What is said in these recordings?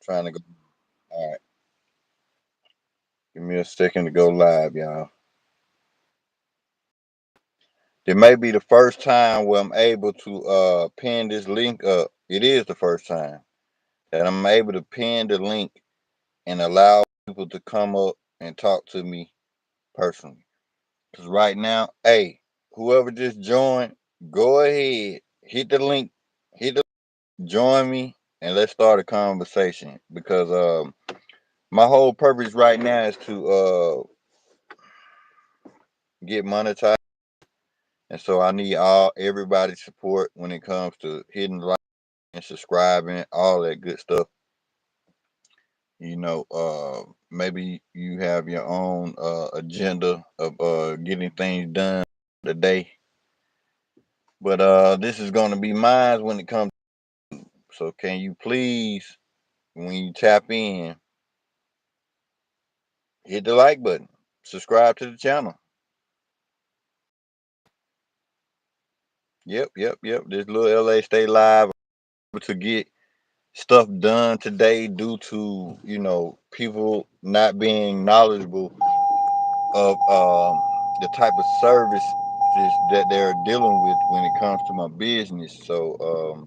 Trying to go. All right. Give me a second to go live, y'all. It may be the first time where I'm able to pin this link up. It is the first time that I'm able to pin the link and allow people to come up and talk to me personally. Because right now, hey, whoever just joined, go ahead, hit the link, hit the join me, and let's start a conversation. Because my whole purpose right now is to get monetized, and so I need all everybody's support when it comes to hitting like and subscribing, all that good stuff. Maybe you have your own agenda of getting things done today, but this is going to be mine when it comes. So can you please, when you tap in, hit the like button, subscribe to the channel. Yep. This Lil L.A. stay live to get stuff done today due to people not being knowledgeable of the type of service that they're dealing with when it comes to my business. So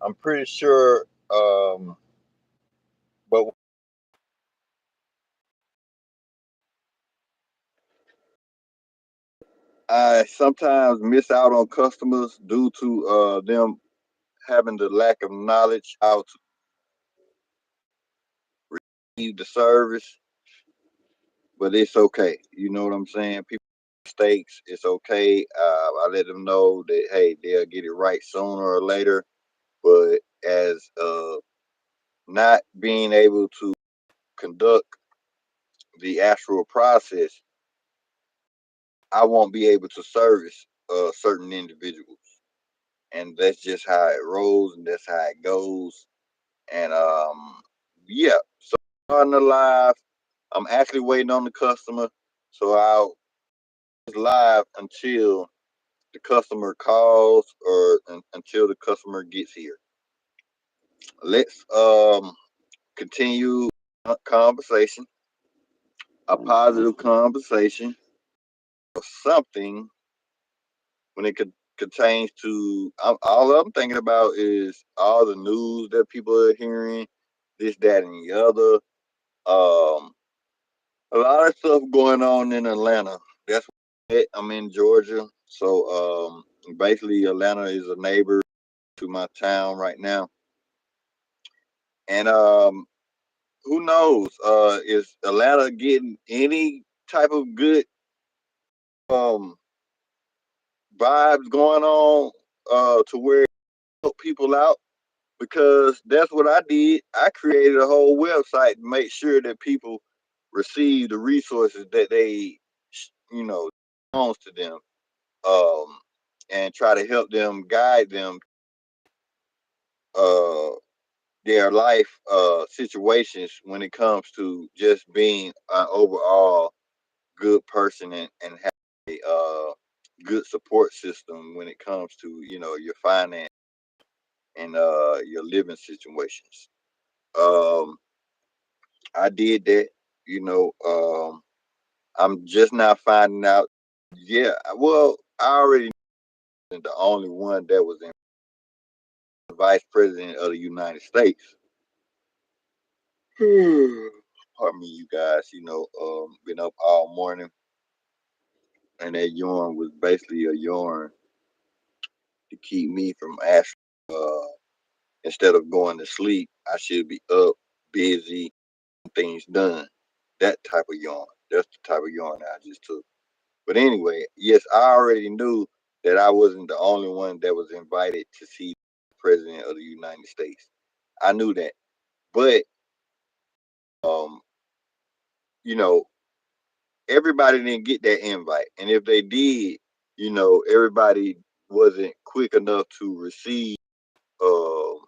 I'm pretty sure, but I sometimes miss out on customers due to them having the lack of knowledge how to receive the service. But it's okay. You know what I'm saying? People make mistakes. It's okay. I let them know that hey, they'll get it right sooner or later. But as not being able to conduct the actual process, I won't be able to service certain individuals, and that's just how it rolls, and that's how it goes. And yeah. So on the live, I'm actually waiting on the customer, so I'll live until the customer calls or until the customer gets here. Let's continue conversation, a positive conversation, or something when it contains to all I'm thinking about is all the news that people are hearing, this, that, and the other. A lot of stuff going on in Atlanta. That's what I'm in Georgia, so basically Atlanta is a neighbor to my town right now, and who knows? Is Atlanta getting any type of good um vibes going on to where it help people out? Because that's what I did. I created a whole website to make sure that people receive the resources that they, you know, belongs to them, um, and try to help them, guide them, uh, their life situations when it comes to just being an overall good person and have a good support system when it comes to your finance and your living situations. Um, I did that. You know, I'm just now finding out. Yeah, well, I already knew the only one that was in vice president of the United States. Pardon me, you guys. Been up all morning, and that yarn was basically a yarn to keep me from actually. Instead of going to sleep, I should be up, busy, things done. That type of yarn. That's the type of yarn I just took. But anyway, yes, I already knew that I wasn't the only one that was invited to see the president of the United States. I knew that. But um, you know, everybody didn't get that invite. And if they did, everybody wasn't quick enough to receive um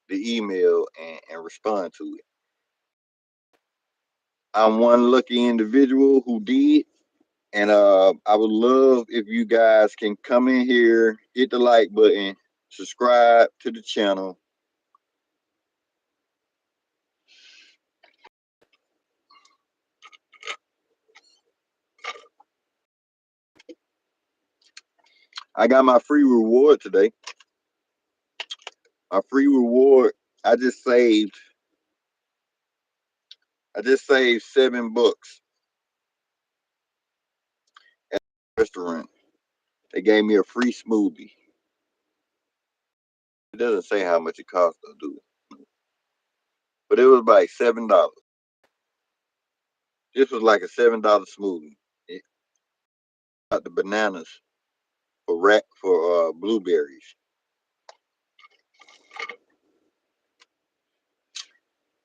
the email and respond to it. I'm one lucky individual who did. And I would love if you guys can come in here, hit the like button, subscribe to the channel, I got my free reward today. My free reward. I just saved. I just saved $7 at the restaurant. They gave me a free smoothie. It doesn't say how much it cost to do it, but it was like $7. This was like a $7 smoothie. It got the bananas for blueberries,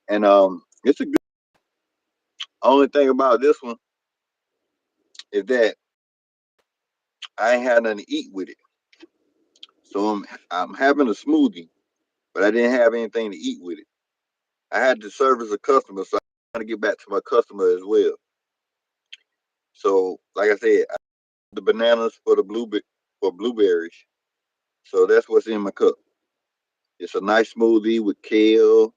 and it's a good. Only thing about this one is that I ain't had nothing to eat with it, so I'm having a smoothie, but I didn't have anything to eat with it. I had to service a customer, so I'm trying to get back to my customer as well. So, like I said, I the bananas for the blueberries. So that's what's in my cup. It's a nice smoothie with kale.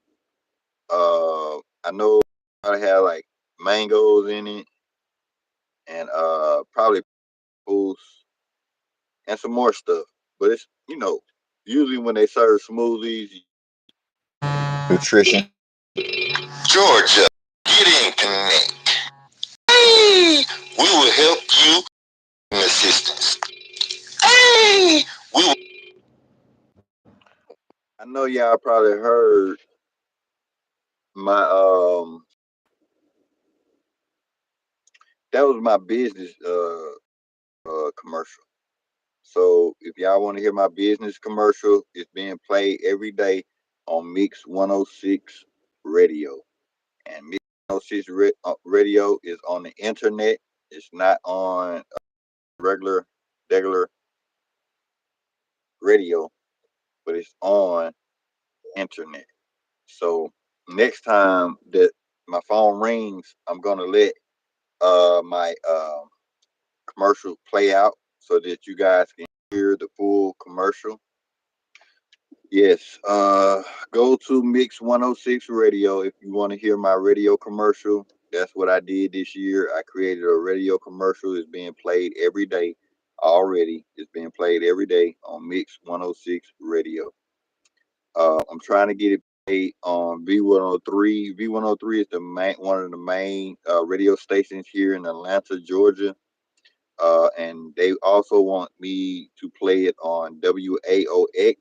I know I have like mangoes in it, and probably apples and some more stuff. But it's usually when they serve smoothies, nutrition. Georgia, get in connect. Hey, we will help you in assistance. Hey, we will. I know y'all probably heard my that was my business commercial. So if y'all want to hear my business commercial, it's being played every day on Mix 106 Radio. And Mix 106 Radio is on the internet. It's not on regular radio, but it's on internet. So next time that my phone rings, I'm gonna let my commercial play out so that you guys can hear the full commercial. Yes, go to Mix 106 Radio if you want to hear my radio commercial. That's what I did this year. I created a radio commercial. It's being played every day already. It's being played every day on Mix 106 Radio. I'm trying to get it played on V103. V103 is one of the main radio stations here in Atlanta, Georgia. And they also want me to play it on WAOX.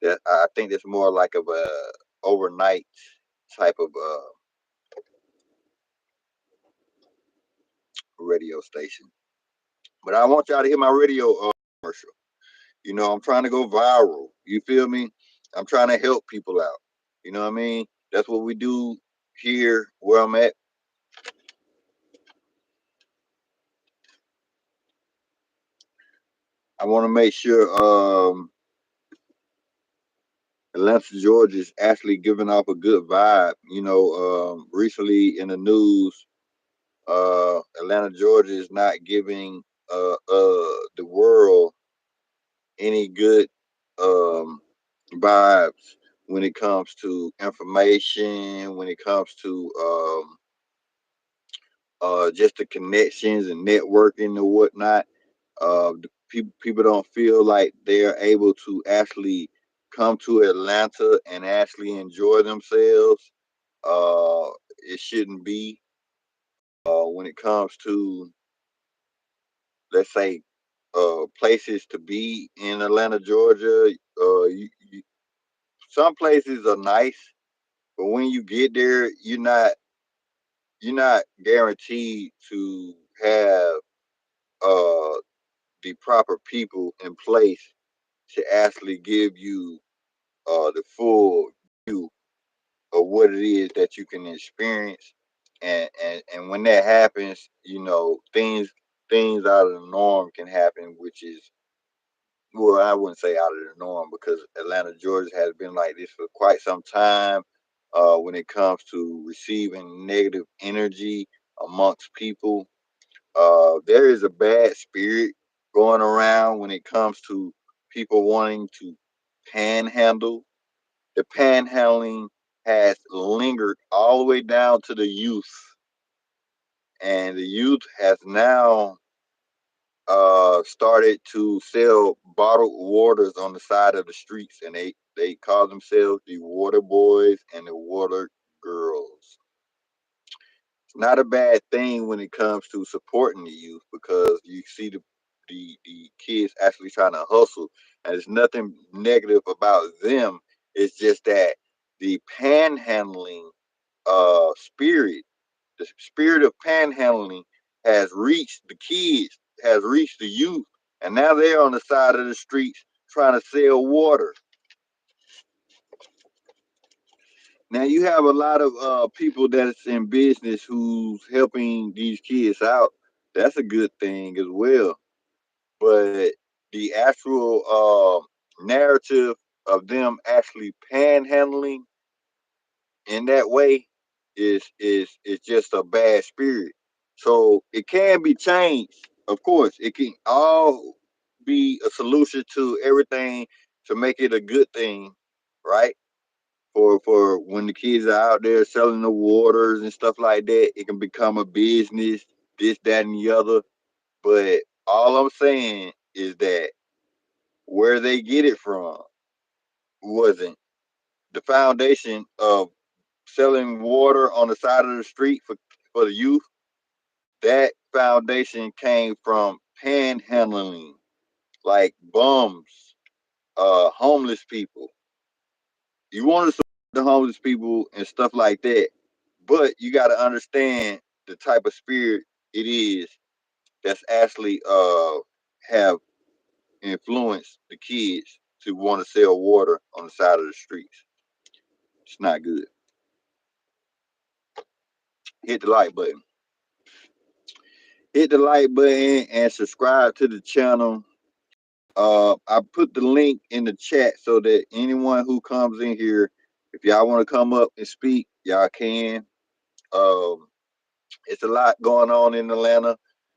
That I think that's more like of a overnight type of radio station. But I want y'all to hear my radio commercial. I'm trying to go viral. You feel me? I'm trying to help people out. You know what I mean? That's what we do here where I'm at. I want to make sure Atlanta, Georgia is actually giving off a good vibe. Recently in the news, Atlanta, Georgia is not giving the world any good um, vibes when it comes to information, when it comes to just the connections and networking and whatnot. People don't feel like they're able to actually come to Atlanta and actually enjoy themselves. It shouldn't be when it comes to, let's say, places to be in Atlanta, Georgia. Some places are nice, but when you get there, you're not guaranteed to have uh, the proper people in place to actually give you the full view of what it is that you can experience. And when that happens, things out of the norm can happen, which is, well, I wouldn't say out of the norm because Atlanta, Georgia has been like this for quite some time. When it comes to receiving negative energy amongst people, there is a bad spirit going around when it comes to people wanting to panhandle. The panhandling has lingered all the way down to the youth, and the youth has now started to sell bottled waters on the side of the streets, and they call themselves the water boys and the water girls. It's not a bad thing when it comes to supporting the youth because you see the kids actually trying to hustle, and there's nothing negative about them. It's just that the panhandling spirit, the spirit of panhandling has reached the kids, has reached the youth, and now they're on the side of the streets trying to sell water. Now you have a lot of people that's in business who's helping these kids out. That's a good thing as well. But the actual narrative of them actually panhandling in that way is just a bad spirit. So it can be changed. Of course, it can all be a solution to everything to make it a good thing, right? For when the kids are out there selling the waters and stuff like that, it can become a business, this, that, and the other. But all I'm saying is that where they get it from wasn't the foundation of selling water on the side of the street for the youth. That foundation came from panhandling, like bums, homeless people. You want to support the homeless people and stuff like that, but you got to understand the type of spirit it is that's actually have influenced the kids to want to sell water on the side of the streets. It's not good. Hit the like button. Hit the like button and subscribe to the channel. I put the link in the chat so that anyone who comes in here, if y'all want to come up and speak, y'all can. Um, it's a lot going on in Atlanta.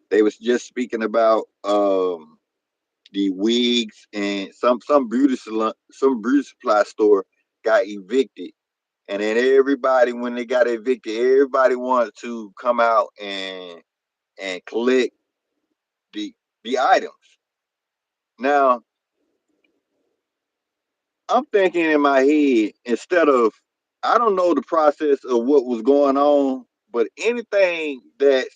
They was just speaking about the wigs and some beauty supply store got evicted, and then everybody when they got evicted, everybody wanted to come out and collect the the items. Now I'm thinking in my head instead of I don't know the process of what was going on, but anything that's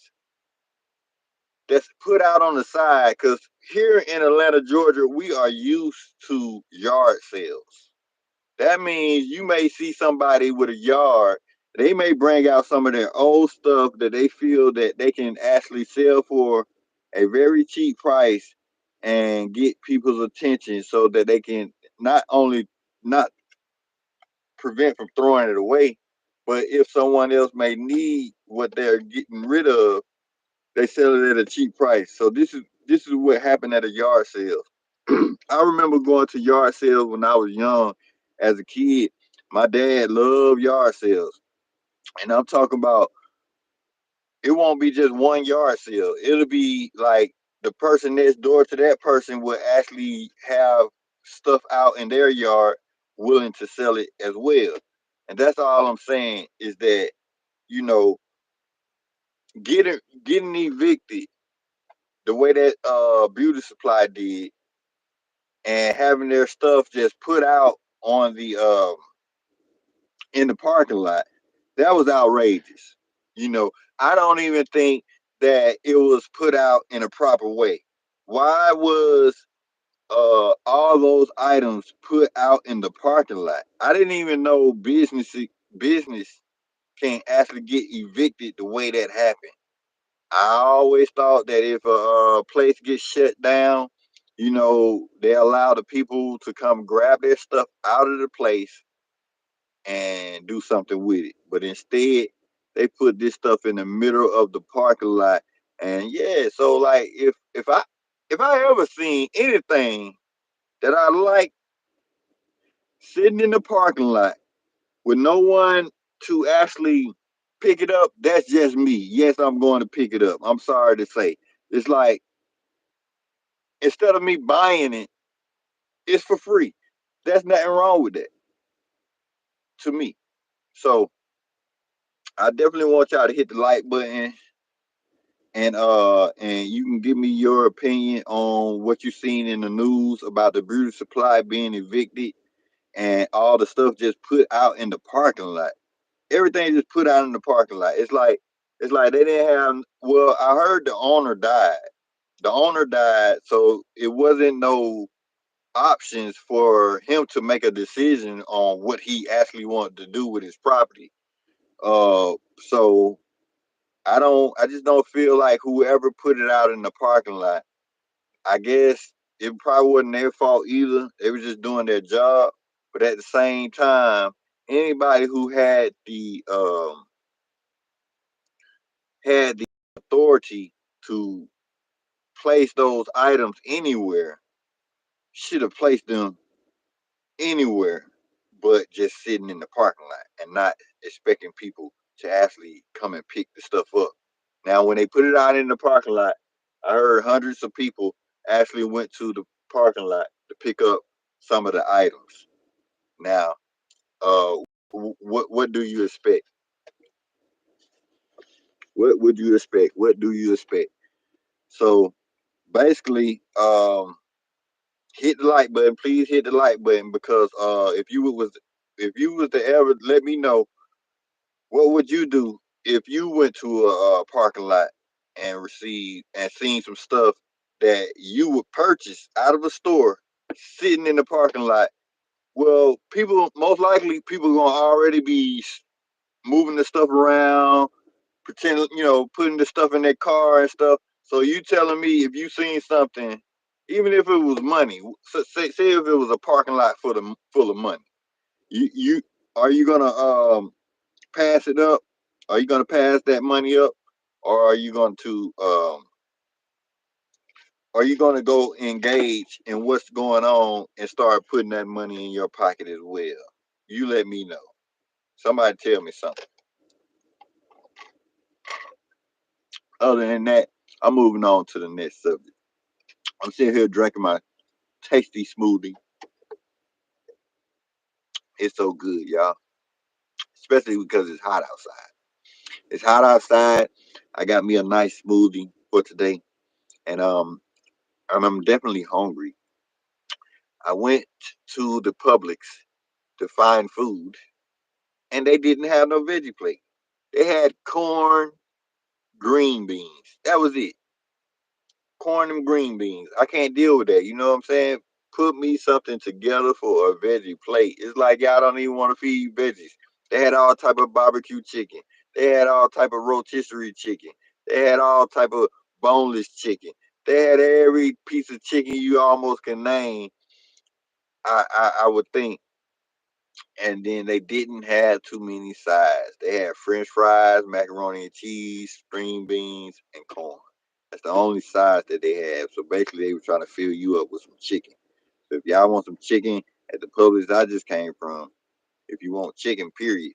put out on the side, because here in Atlanta, Georgia, we are used to yard sales. That means you may see somebody with a yard. They may bring out some of their old stuff that they feel that they can actually sell for a very cheap price and get people's attention so that they can not only not prevent from throwing it away, but if someone else may need what they're getting rid of, they sell it at a cheap price. So this is what happened at a yard sale. I remember going to yard sales when I was young as a kid. My dad loved yard sales. And I'm talking about it won't be just one yard sale. It'll be like the person next door to that person will actually have stuff out in their yard willing to sell it as well. And that's all I'm saying is that, you know, getting evicted the way that beauty supply did and having their stuff just put out on the in the parking lot, that was outrageous. You know, I don't even think that it was put out in a proper way. Why was all those items put out in the parking lot? I didn't even know business can actually get evicted the way that happened. I always thought that if a place gets shut down, you know, they allow the people to come grab their stuff out of the place and do something with it. But instead, they put this stuff in the middle of the parking lot. And yeah, so like if I ever seen anything that I like sitting in the parking lot with no one to actually pick it up, that's just me. Yes, I'm going to pick it up. I'm sorry to say. It's like instead of me buying it, it's for free. There's nothing wrong with that to me. So I definitely want y'all to hit the like button, and you can give me your opinion on what you seen in the news about the beauty supply being evicted and all the stuff just put out in the parking lot. Everything just put out in the parking lot. It's like they didn't have. Well, I heard the owner died. The owner died, so it wasn't no options for him to make a decision on what he actually wanted to do with his property. So I just don't feel like whoever put it out in the parking lot. I guess it probably wasn't their fault either. They were just doing their job. But at the same time, anybody who had the authority to place those items anywhere should have placed them anywhere but just sitting in the parking lot and not expecting people to actually come and pick the stuff up. Now, when they put it out in the parking lot, I heard hundreds of people actually went to the parking lot to pick up some of the items. Now, uh, what do you expect? What would you expect? What do you expect? So basically, hit the like button. Please hit the like button because if you was to ever let me know what would you do if you went to a parking lot and received and seen some stuff that you would purchase out of a store sitting in the parking lot? Well, people most likely people gonna already be moving the stuff around, pretending putting the stuff in their car and stuff. So you telling me if you seen something, even if it was money, say if it was a parking lot full of money, you are you gonna pass it up? Are you going to pass that money up, or are you going to go engage in what's going on and start putting that money in your pocket as well? You let me know. Somebody tell me something. Other than that, I'm moving on to the next subject. I'm sitting here drinking my tasty smoothie. It's so good, y'all. Especially because it's hot outside. It's hot outside. I got me a nice smoothie for today, and I'm definitely hungry. I went to the Publix to find food, and they didn't have no veggie plate. They had corn, green beans. That was it. Corn and green beans. I can't deal with that. You know what I'm saying? Put me something together for a veggie plate. It's like y'all don't even want to feed veggies. They had all type of barbecue chicken. They had all type of rotisserie chicken. They had all type of boneless chicken. They had every piece of chicken you almost can name. I would think, and then they didn't have too many sides. They had French fries, macaroni and cheese, string beans, and corn. That's the only sides that they have. So basically, they were trying to fill you up with some chicken. So if y'all want some chicken at the Publix I just came from, if you want chicken, period,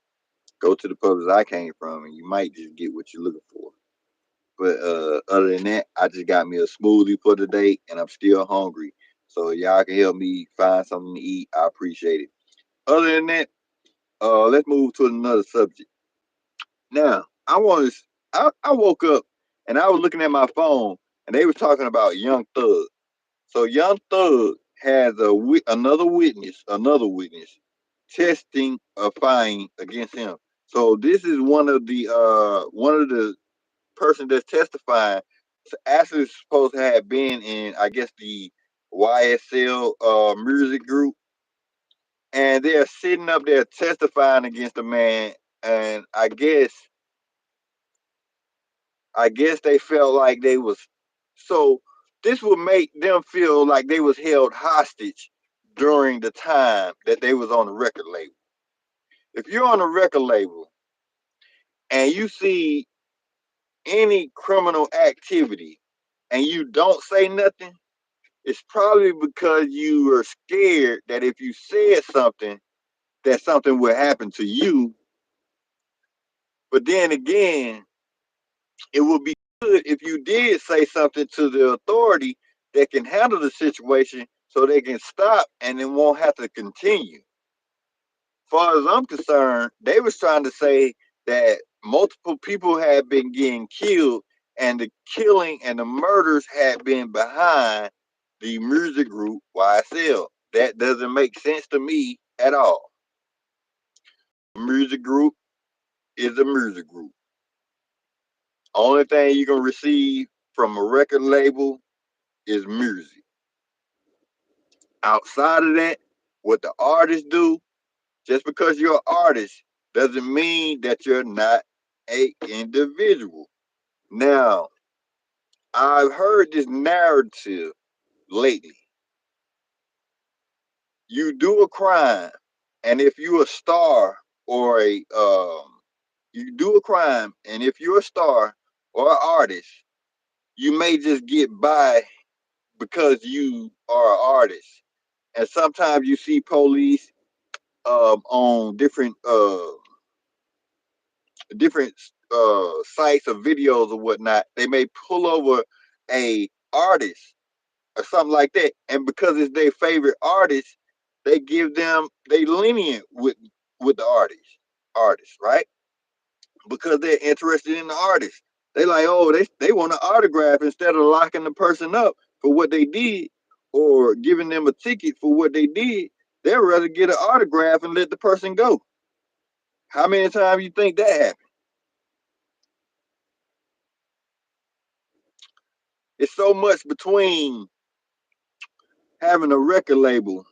go to the Publix I came from, and you might just get what you're looking for. But other than that, I just got me a smoothie for the day, and I'm still hungry. So y'all can help me find something to eat. I appreciate it. Other than that, let's move to another subject. Now, I woke up and I was looking at my phone and they were talking about Young Thug. So Young Thug has another witness testing a fine against him. So this is one of the person that's testifying was actually supposed to have been in, I guess, the YSL music group, and they're sitting up there testifying against the man, and I guess they felt like they was so this would make them feel like they was held hostage during the time that they was on the record label. If you're on a record label and you see any criminal activity and you don't say nothing, it's probably because you are scared that if you said something, that something will happen to you. But then again, it would be good if you did say something to the authority that can handle the situation so they can stop and it won't have to continue. As far as I'm concerned, they was trying to say that multiple people had been getting killed and the killing and the murders had been behind the music group YSL. That doesn't make sense to me at all. Music group is a music group. Only thing you can receive from a record label is music. Outside of that, what the artists do, just because you're an artist doesn't mean that you're not a individual. Now, I've heard this narrative lately. You do a crime, and if you're a star or a you do a crime, and if you're a star or an artist, you may just get by because you are an artist. And sometimes you see police on different sites or videos or whatnot. They may pull over a artist or something like that, and because it's their favorite artist, they lenient with the artist, right? Because they're interested in the artist. They like, oh, they want an autograph instead of locking the person up for what they did or giving them a ticket for what they did. They'd rather get an autograph and let the person go. How many times you think that happened? It's so much between having a record label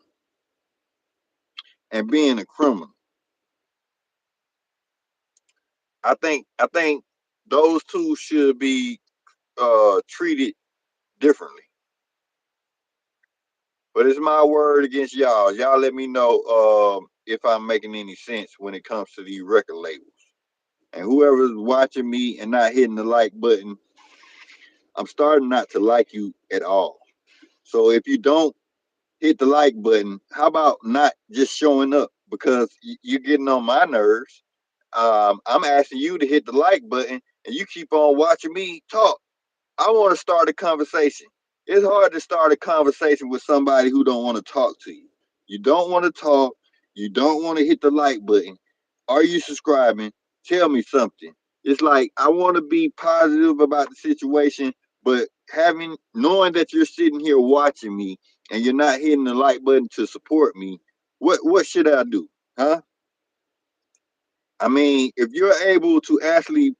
and being a criminal. I think those two should be treated differently. But it's my word against y'all. Y'all let me know if I'm making any sense when it comes to these record labels. And whoever's watching me and not hitting the like button, I'm starting not to like you at all. So if you don't hit the like button, how about not just showing up? Because you're getting on my nerves. I'm asking you to hit the like button, and you keep on watching me talk. I want to start a conversation. It's hard to start a conversation with somebody who don't want to talk to you. You don't want to talk. You don't want to hit the like button. Are you subscribing? Tell me something. It's like I want to be positive about the situation, but knowing that you're sitting here watching me and you're not hitting the like button to support me, what should I do? Huh? I mean, if you're able to actually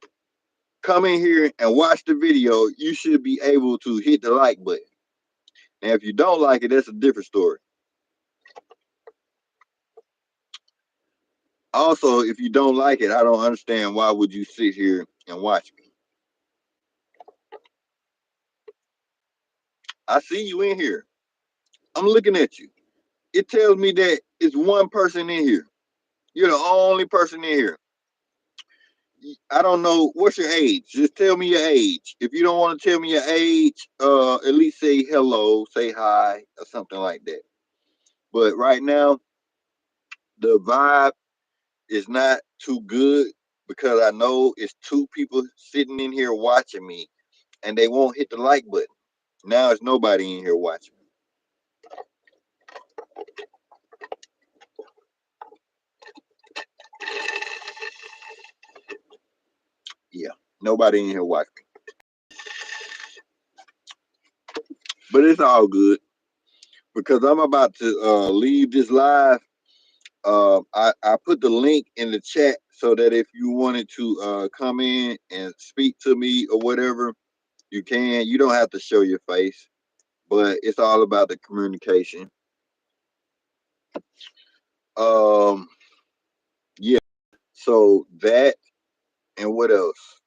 come in here and watch the video, you should be able to hit the like button. And if you don't like it, that's a different story. Also, if you don't like it, I don't understand why would you sit here and watch me. I see you in here. I'm looking at you. It tells me that it's one person in here. You're the only person in here. I don't know what's your age. Just tell me your age. If you don't want to tell me your age, at least say hello, say hi, or something like that. But right now, the vibe is not too good because I know it's two people sitting in here watching me and they won't hit the like button. Now it's nobody in here watching me. Yeah, nobody in here watching me. But it's all good because I'm about to leave this live. I put the link in the chat so that if you wanted to come in and speak to me or whatever, you can. You don't have to show your face, but it's all about the communication. Um, yeah. So that and what else?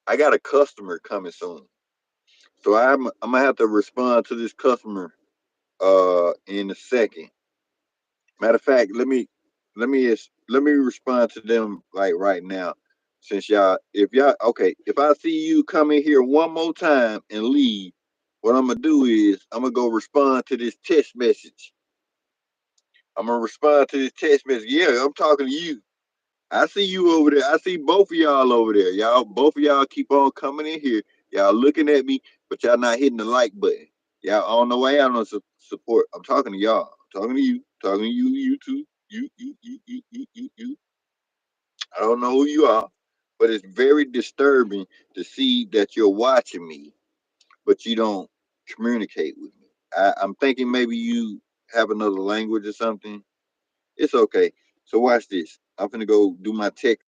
I got a customer coming soon, so I'm gonna have to respond to this customer in a second. Matter of fact, let me respond to them like right now. Since y'all, okay, if I see you come in here one more time and leave, what I'm gonna do is I'm gonna go respond to this text message. I'm gonna respond to this text message. Yeah, I'm talking to you. I see you over there. I see both of y'all over there. Y'all, both of y'all keep on coming in here. Y'all looking at me, but y'all not hitting the like button. Y'all on the way. I don't support. I'm talking to y'all. I'm talking to you. Talking to you. You too. You. I don't know who you are, But it's very disturbing to see that you're watching me, but you don't communicate with me. I'm thinking maybe you have another language or something. It's okay. So watch this. I'm gonna go do my text.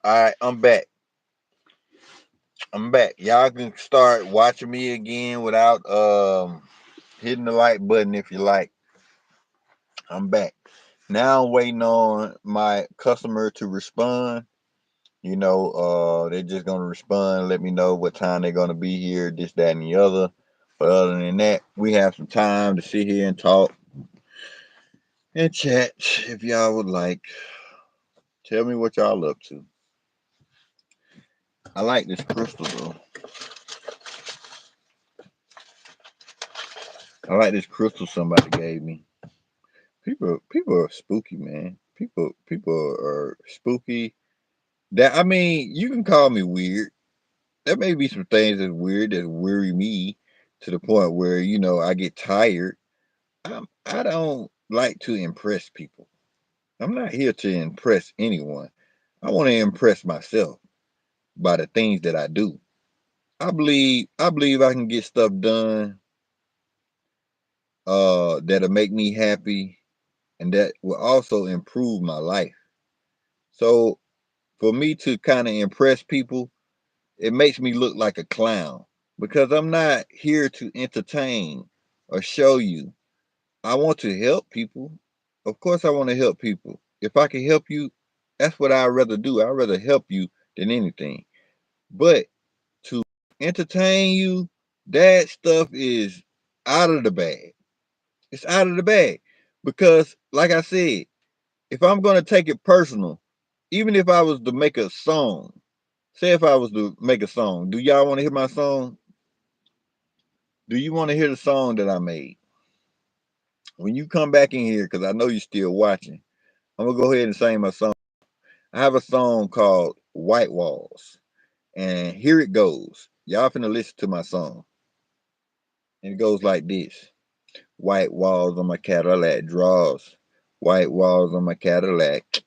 All right, I'm back. I'm back. Y'all can start watching me again without hitting the like button if you like. I'm back. Now I'm waiting on my customer to respond. They're just gonna respond, let me know what time they're gonna be here, this, that, and the other. But other than that, we have some time to sit here and talk and chat if y'all would like. Tell me what y'all up to. I like this crystal though. I like this crystal somebody gave me. People are spooky, man. People are spooky. That I mean, you can call me weird. There may be some things that's weird that worry me to the point where I get tired. I don't like to impress people. I'm not here to impress anyone. I want to impress myself by the things that I do. I believe I can get stuff done that'll make me happy and that will also improve my life. So for me to kind of impress people, it makes me look like a clown because I'm not here to entertain or show you. I want to help people. Of course, I want to help people. If I can help you, that's what I'd rather do. I'd rather help you than anything. But to entertain you, that stuff is out of the bag. It's out of the bag. Because, like I said, if I'm going to take it personal, even if I was to make a song, say if I was to make a song, do y'all want to hear my song? Do you want to hear the song that I made? When you come back in here, because I know you're still watching, I'm going to go ahead and sing my song. I have a song called White Walls. And here it goes. Y'all finna listen to my song. And it goes like this. White walls on my Cadillac draws. White walls on my Cadillac.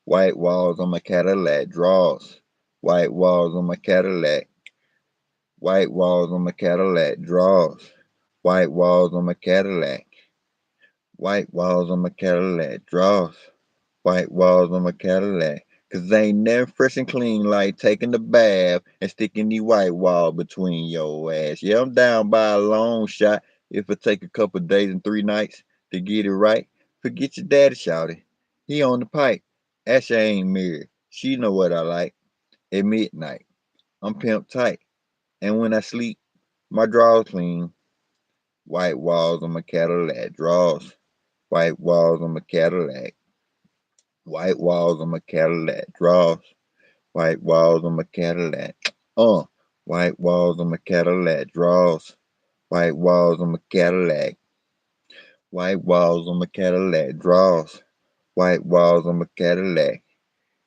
White walls on my Cadillac draws. White walls on my Cadillac. White walls on my Cadillac draws. White walls on my Cadillac. White walls on my Cadillac draws. White walls on my Cadillac. Cause they ain't never fresh and clean like taking the bath and sticking the white wall between your ass. Yeah, I'm down by a long shot. If it take a couple days and 3 nights to get it right, forget your daddy, shouty. He on the pipe. Asha ain't married. She know what I like. At midnight, I'm pimp tight. And when I sleep, my drawers clean. White walls on my Cadillac drawers. White walls on my Cadillac. White walls on my Cadillac drawers. White walls on my Cadillac. White walls on my Cadillac drawers. White walls on my Cadillac. White walls on my Cadillac drawers. White walls on my Cadillac.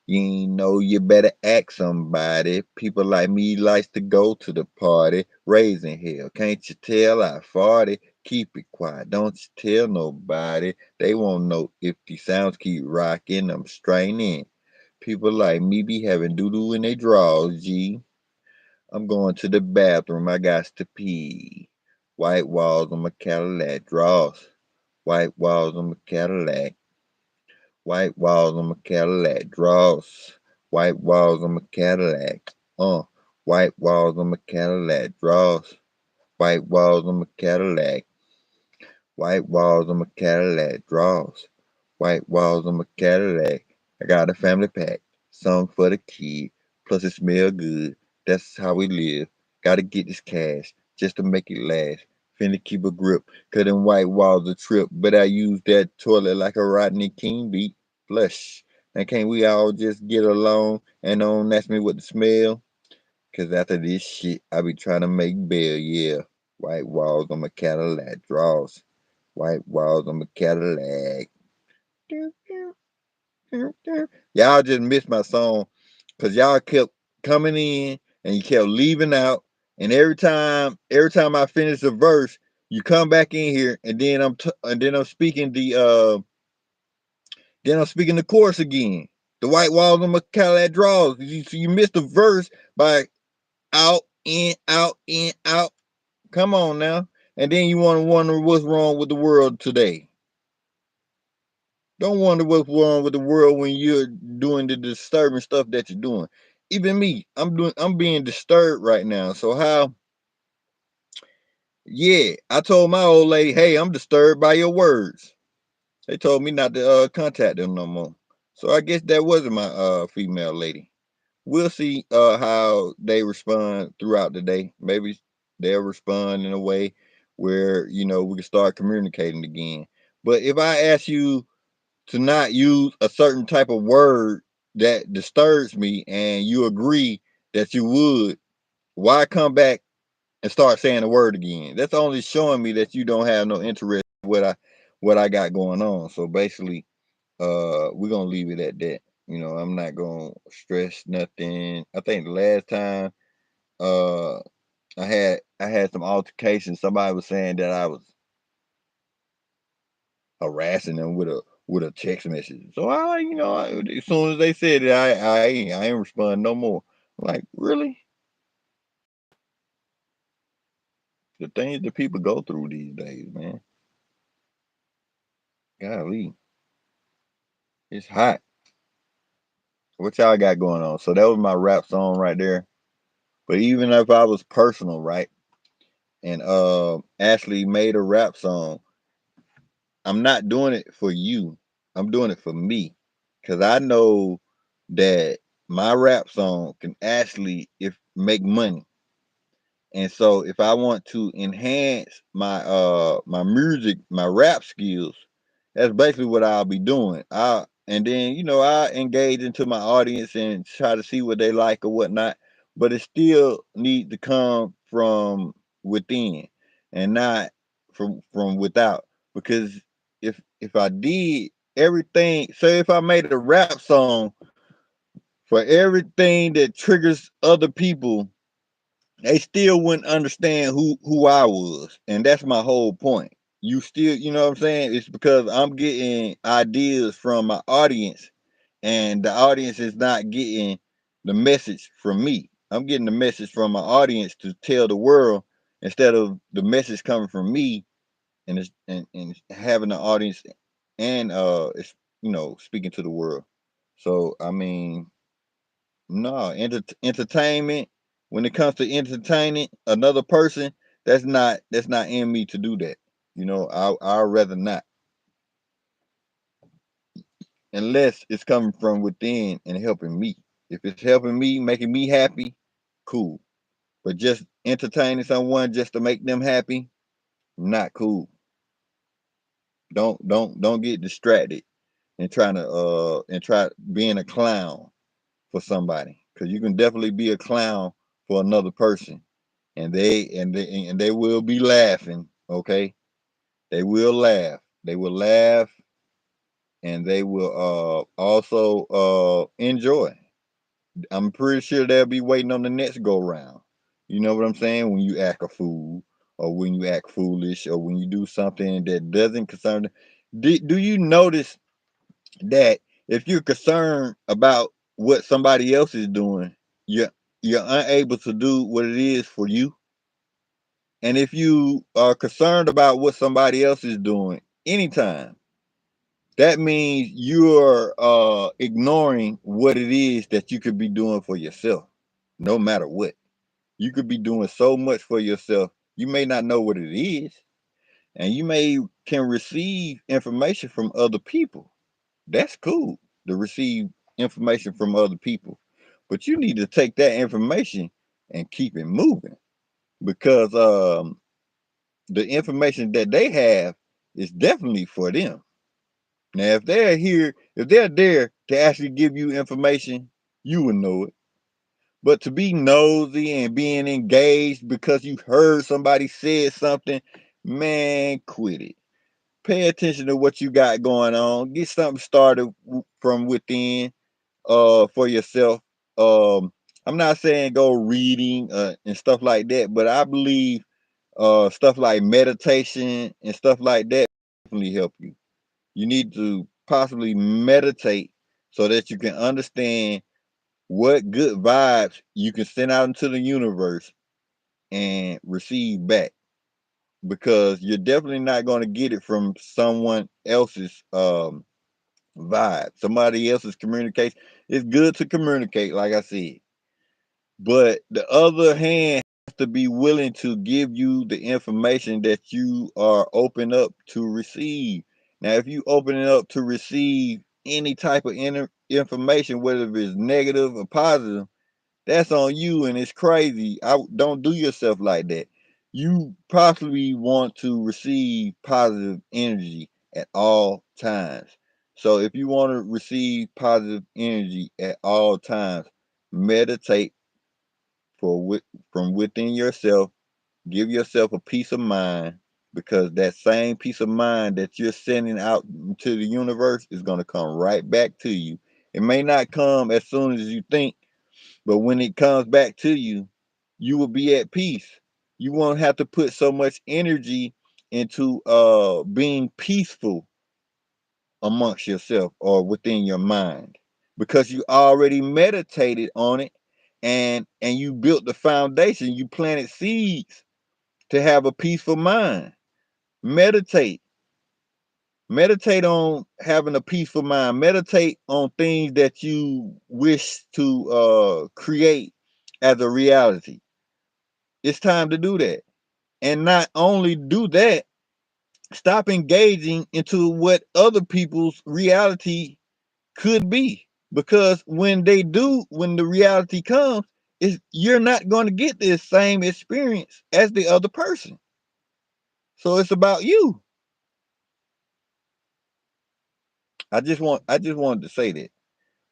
You ain't know you better ask somebody. People like me likes to go to the party. Raising hell. Can't you tell I farted? Keep it quiet. Don't you tell nobody. They won't know if the sounds keep rocking. I'm straining. People like me be having doo-doo in their drawers, G. I'm going to the bathroom. I got to pee. White walls on my Cadillac drawers. White walls on my Cadillac. White walls on my Cadillac drawers. White walls on my Cadillac. Uh, white walls on my Cadillac draws. White walls on my Cadillac. White walls on my Cadillac draws. White walls on my Cadillac. I got a family pack. Some for the kid. Plus it smell good. That's how we live. Gotta get this cash just to make it last. Finna keep a grip. Cause them white walls a trip. But I use that toilet like a Rodney King beat. Flush. And can't we all just get along and don't ask me what to smell? Cause after this shit, I be trying to make bail, yeah. White walls on my Cadillac draws. White walls on my Cadillac. Y'all just missed my song because y'all kept coming in and you kept leaving out. And every time I finish a verse, you come back in here and then I'm speaking the chorus again. The white walls on my Cadillac draws. You missed the verse by out in, out. Come on now. And then you want to wonder what's wrong with the world today. Don't wonder what's wrong with the world when you're doing the disturbing stuff that you're doing. Even me, I'm being disturbed right now. So how yeah, I told my old lady, hey, I'm disturbed by your words. They told me not to contact them no more. So I guess that wasn't my female lady. We'll see how they respond throughout the day. Maybe they'll respond in a way where, we can start communicating again. But if I ask you to not use a certain type of word that disturbs me and you agree that you would, why come back and start saying the word again? That's only showing me that you don't have no interest in what I got going on. So basically, we're gonna leave it at that. I'm not gonna stress nothing. I think the last time uh I had some altercation, somebody was saying that I was harassing them with a text message. So as soon as they said it, I ain't respond no more. I'm like, really? The things that people go through these days, man. Golly, it's hot. What y'all got going on? So that was my rap song right there. But even if I was personal, right, and Ashley made a rap song, I'm not doing it for you. I'm doing it for me, cause I know that my rap song can actually if make money. And so if I want to enhance my music, my rap skills, that's basically what I'll be doing. And then I engage into my audience and try to see what they like or whatnot. But it still needs to come from within and not from without. Because if I did everything, say if I made a rap song for everything that triggers other people, they still wouldn't understand who I was, and that's my whole point. You still, you know what I'm saying? It's because I'm getting ideas from my audience, and the audience is not getting the message from me. I'm getting the message from my audience to tell the world instead of the message coming from me and having the audience and it's speaking to the world. So I mean, no, entertainment. When it comes to entertaining another person, that's not in me to do that. I'd rather not, unless it's coming from within and helping me. If it's helping me, making me happy, cool. But just entertaining someone just to make them happy, not cool. Don't get distracted and try being a clown for somebody, because you can definitely be a clown for another person and they will be laughing. Okay, they will laugh. They will laugh, and they will also enjoy. I'm pretty sure they'll be waiting on the next go round. You know what I'm saying? When you act a fool, or when you act foolish, or when you do something that doesn't concern them. Do you notice that if you're concerned about what somebody else is doing, you're unable to do what it is for you? And if you are concerned about what somebody else is doing anytime, that means you're ignoring what it is that you could be doing for yourself. no matter what. You could be doing so much for yourself. You may not know what it is, and you may can receive information from other people. That's cool to receive information from other people. But you need to take that information and keep it moving because the information that they have is definitely for them. Now, if they're here, if they're there to actually give you information, you would know it. But to be nosy and being engaged because you heard somebody said something, man, quit it. Pay attention to what you got going on. Get something started from within for yourself. Um, I'm not saying go reading and stuff like that, but I believe stuff like meditation and stuff like that definitely help you. You need to possibly meditate so that you can understand what good vibes you can send out into the universe and receive back because you're definitely not going to get it from someone else's vibe, somebody else's communication. It's good to communicate, like I said, but the other hand has to be willing to give you the information that you are open up to receive. Now, if you open it up to receive any type of information, whether it's negative or positive, that's on you, and it's crazy. I don't do yourself like that. You possibly want to receive positive energy at all times. So if you want to receive positive energy at all times, meditate from within yourself. Give yourself a peace of mind because that same peace of mind that you're sending out to the universe is going to come right back to you. It may not come as soon as you think, but when it comes back to you, you will be at peace. You won't have to put so much energy into being peaceful amongst yourself or within your mind because you already meditated on it and you built the foundation. You planted seeds to have a peaceful mind. Meditate. Meditate on having a peaceful mind. Meditate on things that you wish to create as a reality. It's time to do that. And not only do that, stop engaging into what other people's reality could be. Because when the reality comes, you're not going to get this same experience as the other person. So it's about you. I just wanted to say that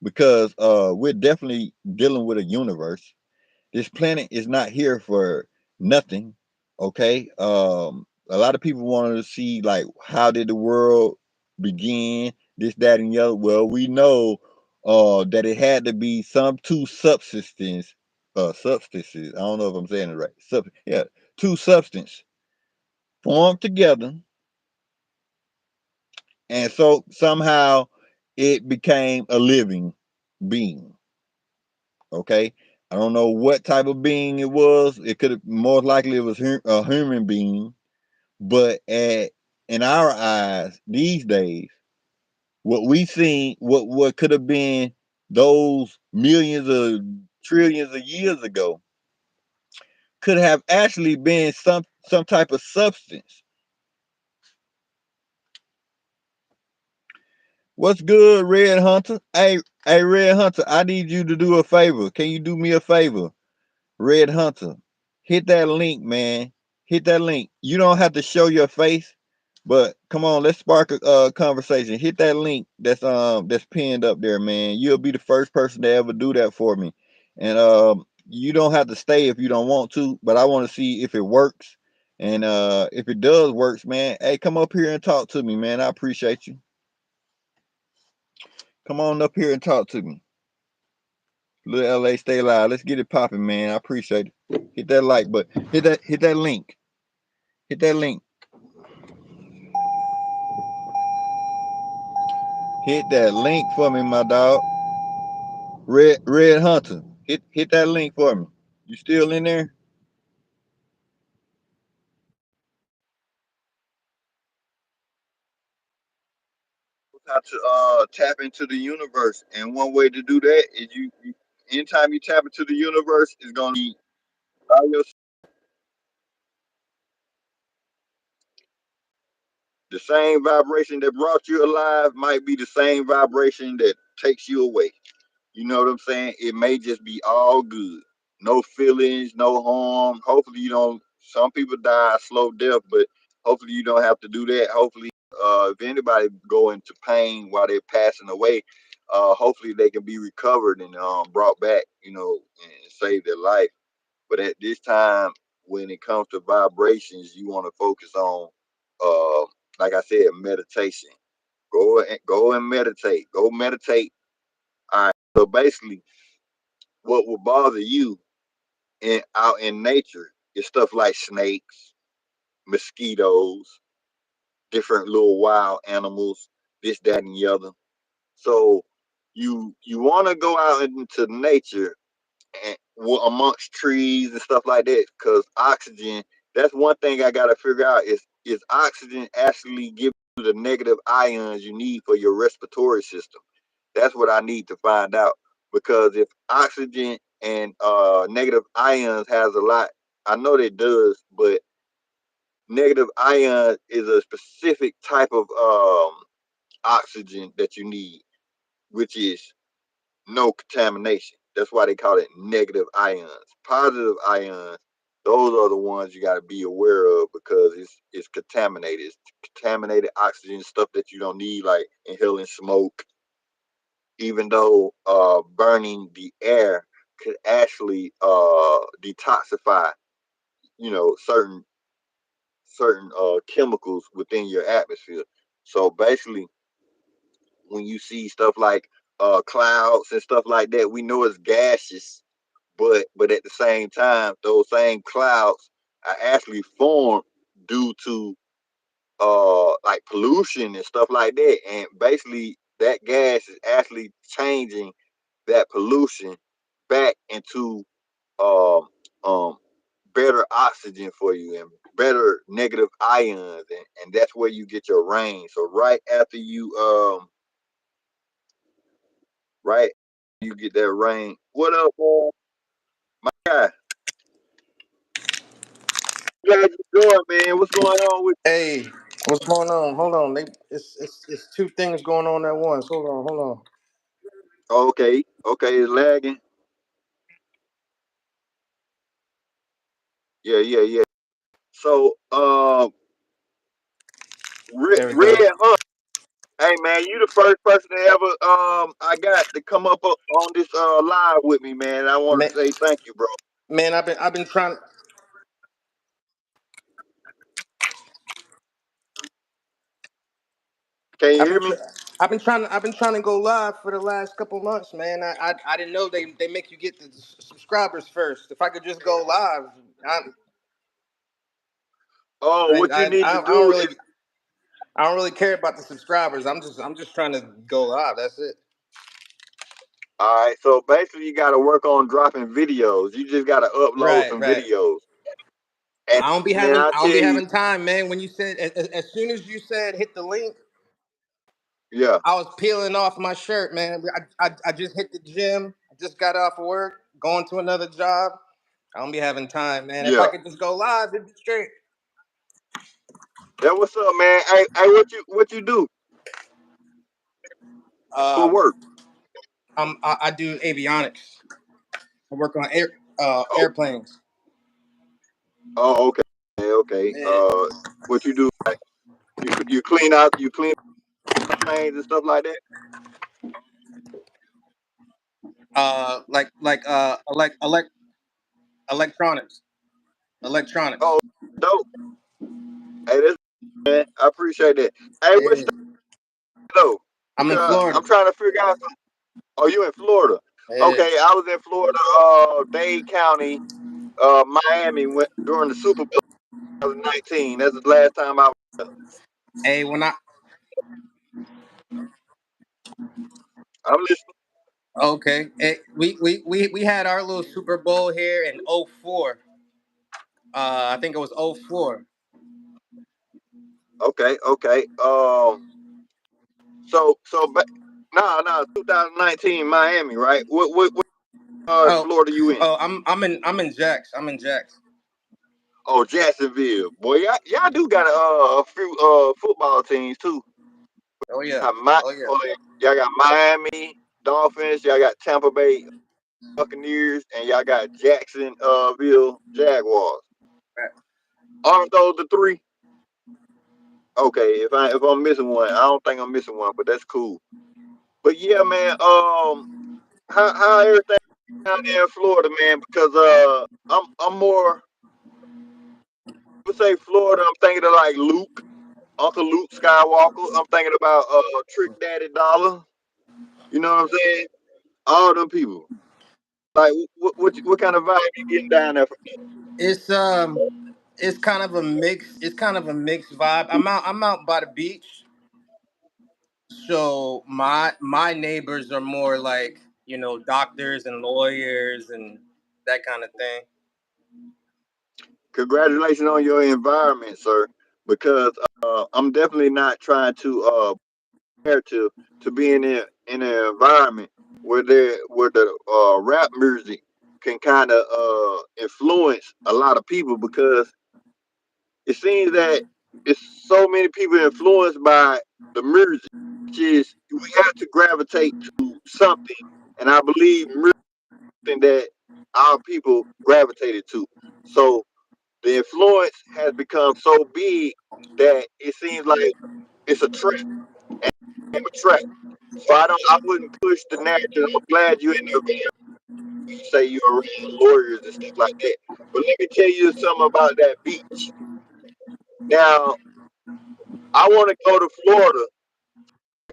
because we're definitely dealing with a universe. This planet is not here for nothing. Okay. A lot of people want to see like how did the world begin, this, that, and the other. Well, we know that it had to be some two substances. I don't know if I'm saying it right. Yeah, two substance formed together, and so somehow it became a living being. Okay. I don't know what type of being it was. It could have more likely it was a human being, but in our eyes these days, what we seen, what could have been those millions of trillions of years ago, could have actually been some type of substance. What's good, Red Hunter? Hey, Red Hunter, I need you to do a favor. Can you do me a favor? Red Hunter, hit that link, man. Hit that link. You don't have to show your face, but come on, let's spark a conversation. Hit that link that's pinned up there, man. You'll be the first person to ever do that for me. And you don't have to stay if you don't want to, but I want to see if it works. And if it does works, man, hey, come up here and talk to me, man. I appreciate you. Come on up here and talk to me. Lil L.A. stay alive. Let's get it popping, man. I appreciate it. Hit that like button. Hit that link. Hit that link. Hit that link for me, my dog. Red Hunter. Hit that link for me. You still in there? How to tap into the universe, and one way to do that is you anytime you tap into the universe, it's gonna be by your, the same vibration that brought you alive might be the same vibration that takes you away. You know what I'm saying? It may just be all good. No feelings, no harm. Hopefully you don't, some people die a slow death, but hopefully you don't have to do that. Hopefully if anybody go into pain while they're passing away, hopefully they can be recovered and brought back, and save their life. But at this time, when it comes to vibrations, you want to focus on, uh, like I said, meditation. Go and meditate. Go meditate. All right. So basically, what will bother you out in nature is stuff like snakes, mosquitoes, different little wild animals, this, that, and the other. So you want to go out into nature and amongst trees and stuff like that, because oxygen. That's one thing I gotta figure out is oxygen actually giving you the negative ions you need for your respiratory system. That's what I need to find out, because if oxygen and negative ions has a lot, I know that it does, but negative ion is a specific type of oxygen that you need, which is no contamination. That's why they call it negative ions. Positive ions, those are the ones you got to be aware of, because it's contaminated. It's contaminated oxygen, stuff that you don't need, like inhaling smoke. Even though burning the air could actually detoxify, certain chemicals within your atmosphere. So basically, when you see stuff like clouds and stuff like that, we know it's gaseous, but at the same time, those same clouds are actually formed due to like pollution and stuff like that. And basically, that gas is actually changing that pollution back into um um better oxygen for you and better negative ions, and that's where you get your rain. So right after right you get that rain. What up, my guy? Glad you doing, man. What's going on with Hey, what's going on? Hold on. It's two things going on at once. Hold on. you? Okay, it's lagging. Yeah. So There we Red go. Hunt. Hey man, you the first person to ever I got to come up on this live with me, man. I want Man, to say thank you, bro. man, I've been trying. Can you I've hear been me? tr- I've been trying to go live for the last couple months, man. I didn't know they make you get the subscribers first. If I could just go live, I Oh, I what you need to I don't do really is, I don't really care about the subscribers. I'm just trying to go live. That's it. all right. So basically, you got to work on dropping videos. You just got to upload Right, some right. videos. And I don't be man, having I I don't tell be you, having time, man. When you said as soon as you said hit the link, yeah, I was peeling off my shirt, man. I just hit the gym. I just got off of work, going to another job. I don't be having time, man. If I yeah. could just go live, it'd be straight. That what's up, man? Hey, what you do for Um, work? I do avionics. I work on Oh, airplanes. oh, okay. Yeah. What you do? Like you clean planes and stuff like that. Like electronics. Electronics. Oh, dope. Hey, this man, I appreciate that. Hey, what Yeah. state though? I'm in Because Florida. I'm trying to figure out. Oh, you in Florida? Yeah. Okay, I was in Florida, Dade County, Miami, went during the Super Bowl 2019. That's the last time I was there. Hey, when I I'm listening. okay, we had our little Super Bowl here in '04. I think it was '04. Okay. So, no, 2019 Miami, right? What? Oh, Florida you in? I'm in Jax. I'm in Jax. Oh, Jacksonville. Boy, y'all do got a few football teams too. Oh yeah. Oh yeah. Y'all got Miami Dolphins. Y'all got Tampa Bay Buccaneers, and y'all got Jacksonville Jaguars. Right. Aren't those the three? Okay, if I'm missing one, I don't think I'm missing one, but that's cool. But yeah, man. How everything down there in Florida, man? Because I'm more. I would say Florida. I'm thinking of like Luke, Uncle Luke Skywalker. I'm thinking about Trick Daddy Dollar. You know what I'm saying? All them people. Like, what kind of vibe you getting down there? It's it's kind of a mix. It's kind of a mixed vibe. I'm out by the beach, so my neighbors are more like doctors and lawyers and that kind of thing. Congratulations on your environment, sir. Because I'm definitely not trying to compare to being in an environment where the rap music can kind of influence a lot of people because it seems that it's so many people influenced by the music, which is we have to gravitate to something, and I believe music is something that our people gravitated to. So the influence has become so big that it seems like it's a trap and a trap. So I wouldn't push the narrative. I'm glad you're in there. You say you're around lawyers and stuff like that. But let me tell you something about that beach. Now, I want to go to Florida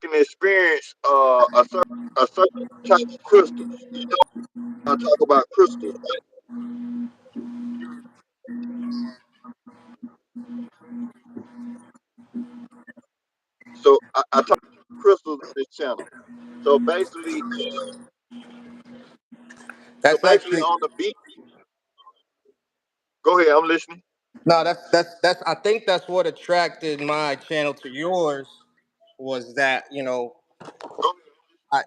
and experience a certain type of crystals. You know, I talk about crystals, right? So I talk about crystals on this channel. So basically, so That's basically actually on the beach. Go ahead, I'm listening. no. That's. I think that's what attracted my channel to yours was that Go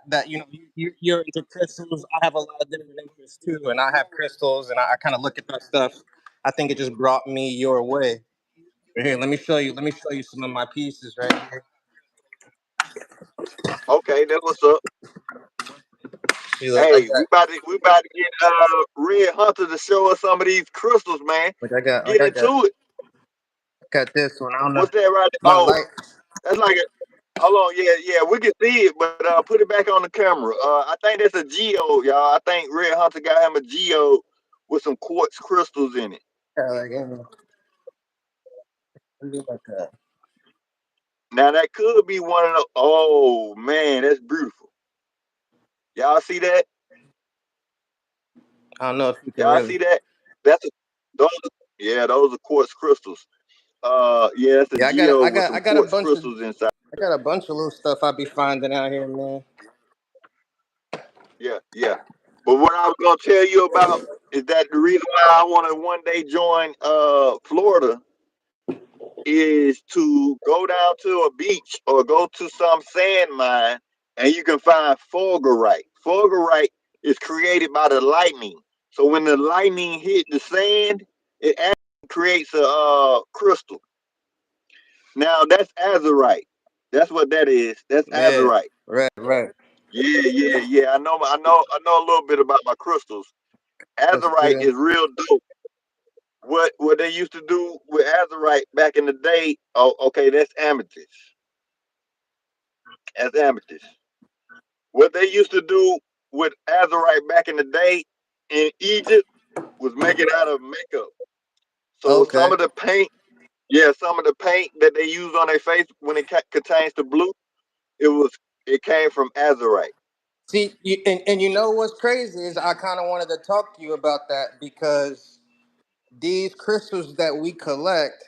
that you're into crystals. I have a lot of different interests too, and I have crystals, and I kind of look at that stuff. I think it just brought me your way. Here, let me show you. Let me show you some of my pieces right here. Okay, that what's up. See, look, Hey, we about to get Red Hunter to show us some of these crystals, man. like Get I got, into it. got this one. I don't know. What's that right there? My Oh, light. that's like a hold on, yeah, we can see it, but put it back on the camera. I think that's a geode, y'all. I think Red Hunter got him a geode with some quartz crystals in it. Like, like Now that could be one of the. Oh man, that's beautiful. Y'all see that? I don't know if you can Y'all really. see that? That's a, those. Yeah, those are quartz crystals. Yeah, that's a Yeah, I got I geode with got I some got a quartz bunch of crystals inside. I got a bunch of little stuff I be finding out here, man. Yeah, yeah. But what I was gonna tell you about is that the reason why I want to one day join Florida is to go down to a beach or go to some sand mine and you can find fulgurite. Fulgurite is created by the lightning. So when the lightning hit the sand, it actually creates a crystal. Now that's azurite. That's what that is. That's Yeah, azurite. right, right. Yeah. I know a little bit about my crystals. That's Azurite good. is real dope. What they used to do with azurite back in the day? Oh, okay, that's amethyst. That's amethyst. What they used to do with azurite back in the day in Egypt was make it out of makeup. So Okay. some of the paint, yeah, some of the paint that they use on their face when it contains the blue, it was it came from azurite. See, and you know what's crazy is I kind of wanted to talk to you about that because these crystals that we collect,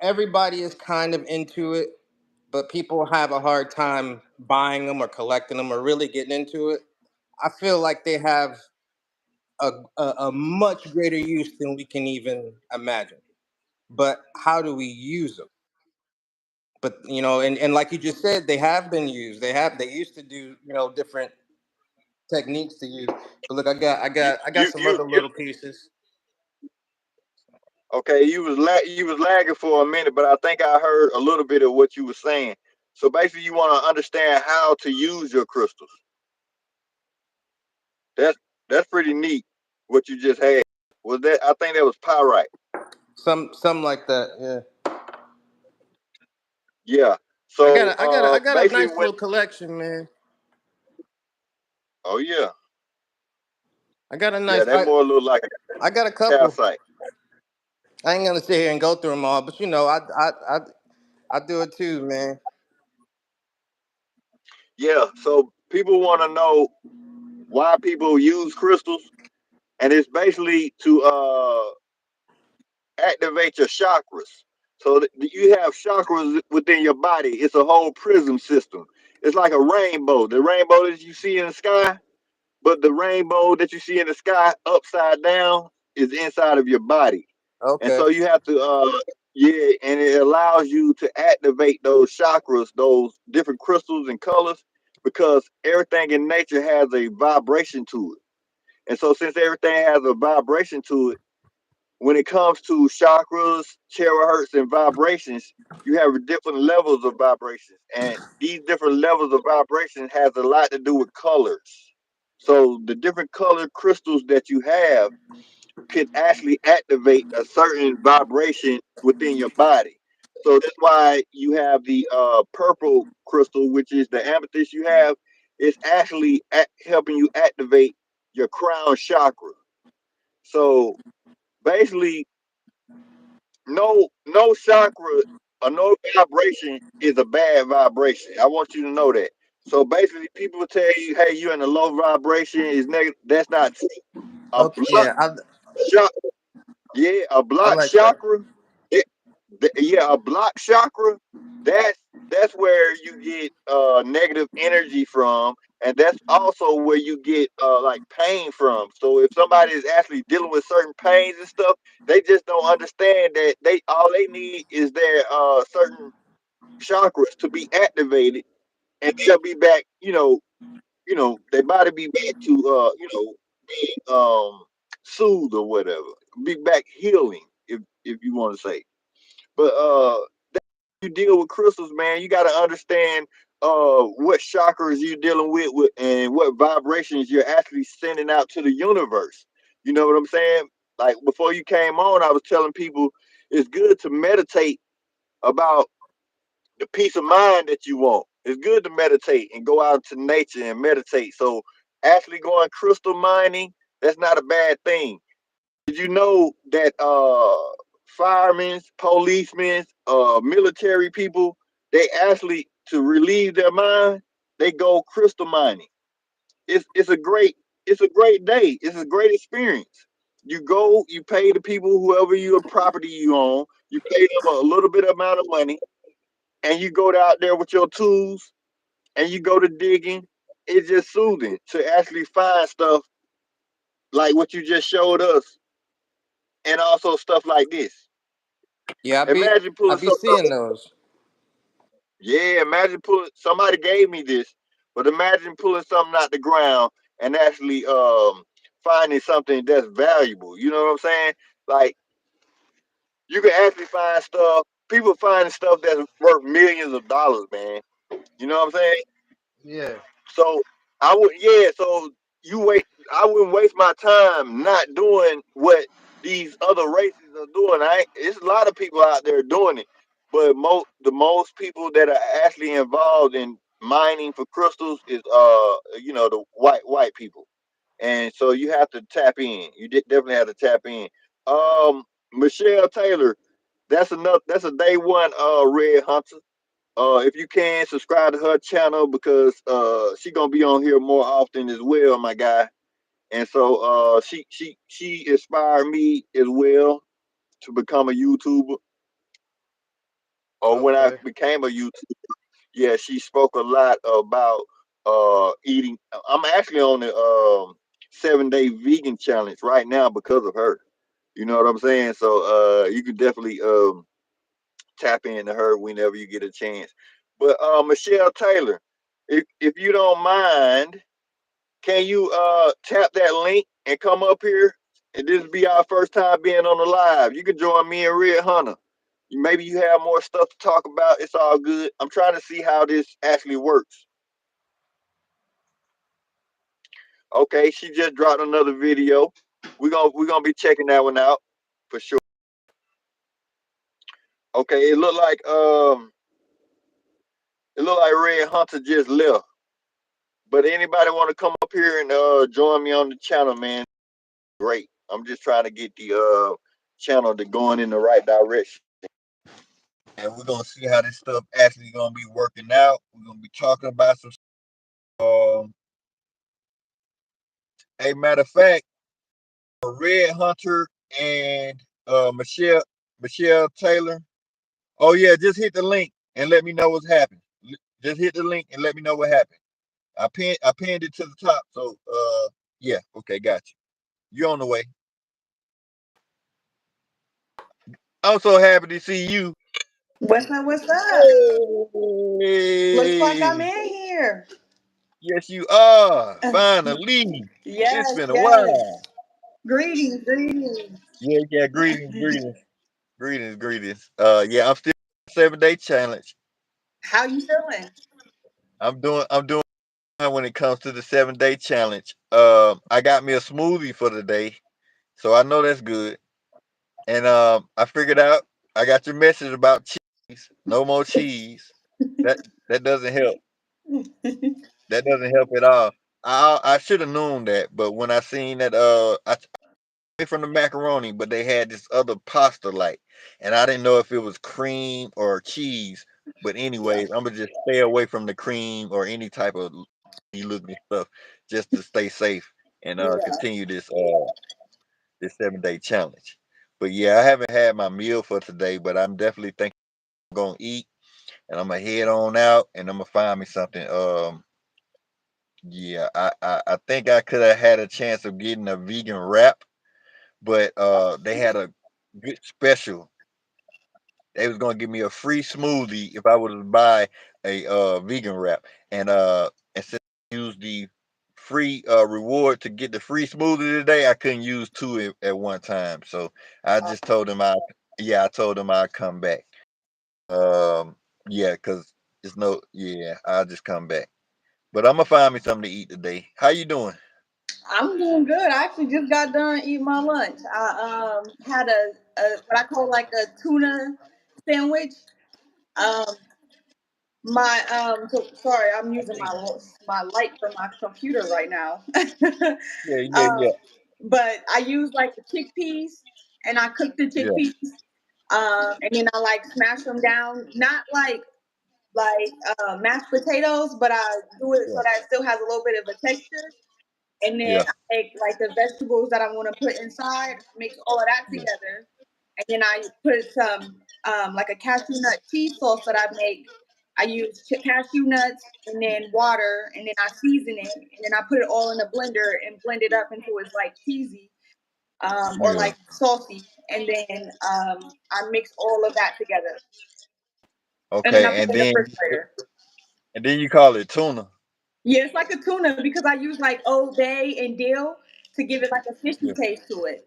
everybody is kind of into it, but people have a hard time buying them or collecting them or really getting into it. I feel like they have a much greater use than we can even imagine. But how do we use them? But and like you just said, they have been used. They used to do different. techniques to use. But look, I got some You other little pieces. okay? You was lagging for a minute, but I think I heard a little bit of what you were saying. So basically, you want to understand how to use your crystals. That's that's pretty neat. What you just had was that? I think that was pyrite. Some like that. Yeah. Yeah. I got So a, I got a, I got a basically, nice when little collection, man. oh yeah, I got a yeah, nice. that I more look like I got a a couple. calcite. I ain't gonna sit here and go through them all, but I do it too, man. Yeah. So people want to know why people use crystals, and it's basically to activate your chakras. So you have chakras within your body. It's a whole prism system. It's like a rainbow. The rainbow that you see in the sky, but the rainbow that you see in the sky upside down is inside of your body. And Okay. so you have to yeah, and it allows you to activate those chakras, those different crystals and colors, because everything in nature has a vibration to it. And so since everything has a vibration to it, when it comes to chakras, terahertz, and vibrations, you have different levels of vibrations, and these different levels of vibration has a lot to do with colors. So the different colored crystals that you have could actually activate a certain vibration within your body. So that's why you have the purple crystal, which is the amethyst you have. It's actually helping you activate your crown chakra. So basically, no chakra or no vibration is a bad vibration. I want you to know that. So basically, people will tell you, "Hey, you're in a low vibration is negative." That's not true. A Okay. block Yeah. chakra, yeah, a I block like that. chakra, it, yeah, a block chakra. That's that's where you get negative energy from, and that's also where you get like pain from. So if somebody is actually dealing with certain pains and stuff, they just don't understand that they all they need is their certain chakras to be activated, and they'll be back. Their body be back to being soothed or whatever, be back healing if you want to say. But you deal with crystals, man, you got to understand what chakras you're dealing with and what vibrations you're actually sending out to the universe. You know what I'm saying? Like before you came on, I was telling people it's good to meditate about the peace of mind that you want. It's good to meditate and go out to nature and meditate. So actually going crystal mining, that's not a bad thing. Did you know that firemen, policemen, military people, they actually to relieve their mind, they go crystal mining. It's a great day. It's a great experience. You go, you pay the people, whoever your property you own, you pay them a little bit amount of money, and you go out there with your tools and you go to digging. It's just soothing to actually find stuff like what you just showed us, and also stuff like this. Yeah. Imagine I pulling be something seeing up. those. Yeah, imagine pulling. Somebody gave me this, but imagine pulling something out the ground and actually finding something that's valuable. You know what I'm saying? Like you can actually find stuff. People finding stuff that's worth millions of dollars, man. You know what I'm saying? Yeah. So I would, yeah. So you wait. I wouldn't waste my time not doing what these other races are doing. It's a lot of people out there doing it, but most people that are actually involved in mining for crystals is the white people, and so you have to tap in. You definitely have to tap in. Michelle Taylor, that's enough. That's a day one red hunter. If you can subscribe to her channel because she gonna be on here more often as well, my guy. And so she inspired me as well to become a YouTuber. Or when I Okay. became a YouTuber, yeah, she spoke a lot about eating. I'm actually on the 7 day vegan challenge right now because of her. You know what I'm saying? So you can definitely tap into her whenever you get a chance. But Michelle Taylor, if you don't mind, Can you tap that link and come up here? And this be our first time being on the live. You can join me and Red Hunter. Maybe you have more stuff to talk about. It's all good. I'm trying to see how this actually works. Okay, she just dropped another video. We're gonna be checking that one out for sure. Okay, it looked like Red Hunter just left. But anybody want to come up here and join me on the channel, man? Great. I'm just trying to get the channel to going in the right direction. And we're gonna see how this stuff actually gonna be working out. We're gonna be talking about some a matter of fact, Red Hunter and Michelle Taylor. Oh yeah, just hit the link and let me know what's happening. Just hit the link and let me know what happened. I pinned it to the top. So yeah, okay, got you. You're on the way. I'm so happy to see you. What's up? What's up? Looks like I'm Hey, in here. yes you are. Finally. It's Yes, been a yes. while. Greetings, greetings. Yeah, yeah, greetings. Yeah, I'm still 7 day challenge. How you feeling? I'm doing fine when it comes to the 7 day challenge. I got me a smoothie for the day, so I know that's good. And I figured out I got your message about cheese. No more cheese. That that doesn't help. That doesn't help at all. I should have known that, but when I seen that I away from the macaroni, but they had this other pasta like, and I didn't know if it was cream or cheese. But anyways, I'm gonna just stay away from the cream or any type of looking stuff just to stay safe and Yeah. continue this 7 day challenge. But yeah, I haven't had my meal for today, but I'm definitely thinking I'm gonna eat and I'm gonna head on out and I'm gonna find me something. Yeah, I think I could have had a chance of getting a vegan wrap, but they had a good special. They was gonna give me a free smoothie if I would buy a vegan wrap, and since I used the free reward to get the free smoothie today, I couldn't use two at one time. So I just told them I told them I'd come back. Um, yeah, cause it's no, yeah, I'll just come back. But I'm gonna find me something to eat today. How you doing? I'm doing good. I actually just got done eating my lunch. I had a what I call like a tuna sandwich. Um my sorry, I'm using my light for my computer right now. Yeah, yeah, um yeah, but I use like the chickpeas and I cook the yeah, chickpeas. And then I like smash them down, not like mashed potatoes, but I do it so yeah, that it still has a little bit of a texture. And then yeah, I make like the vegetables that I want to put inside, mix all of that yeah, together, and then I put some like a cashew nut cheese sauce that I make. I use cashew nuts and then water, and then I season it, and then I put it all in a blender and blend it up until it's like cheesy or yeah. like saucy, and then I mix all of that together, and then I Okay, put it in the refrigerator. and then you call it tuna. Yeah, it's like a tuna because I use like Old Bay and dill to give it like a fishy Yeah. taste to it.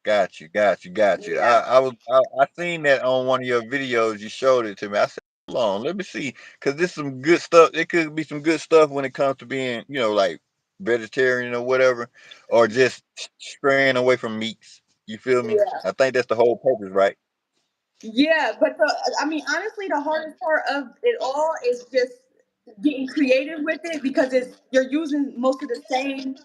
Got you. Yeah. I seen that on one of your videos. You showed it to me. I said, hold on, let me see, because this some good stuff. It could be some good stuff when it comes to being, like vegetarian or whatever, or just straying away from meats. You feel me? Yeah. I think that's the whole purpose, right? Yeah, but I mean, honestly, the hardest part of it all is just getting creative with it because you're using most of the same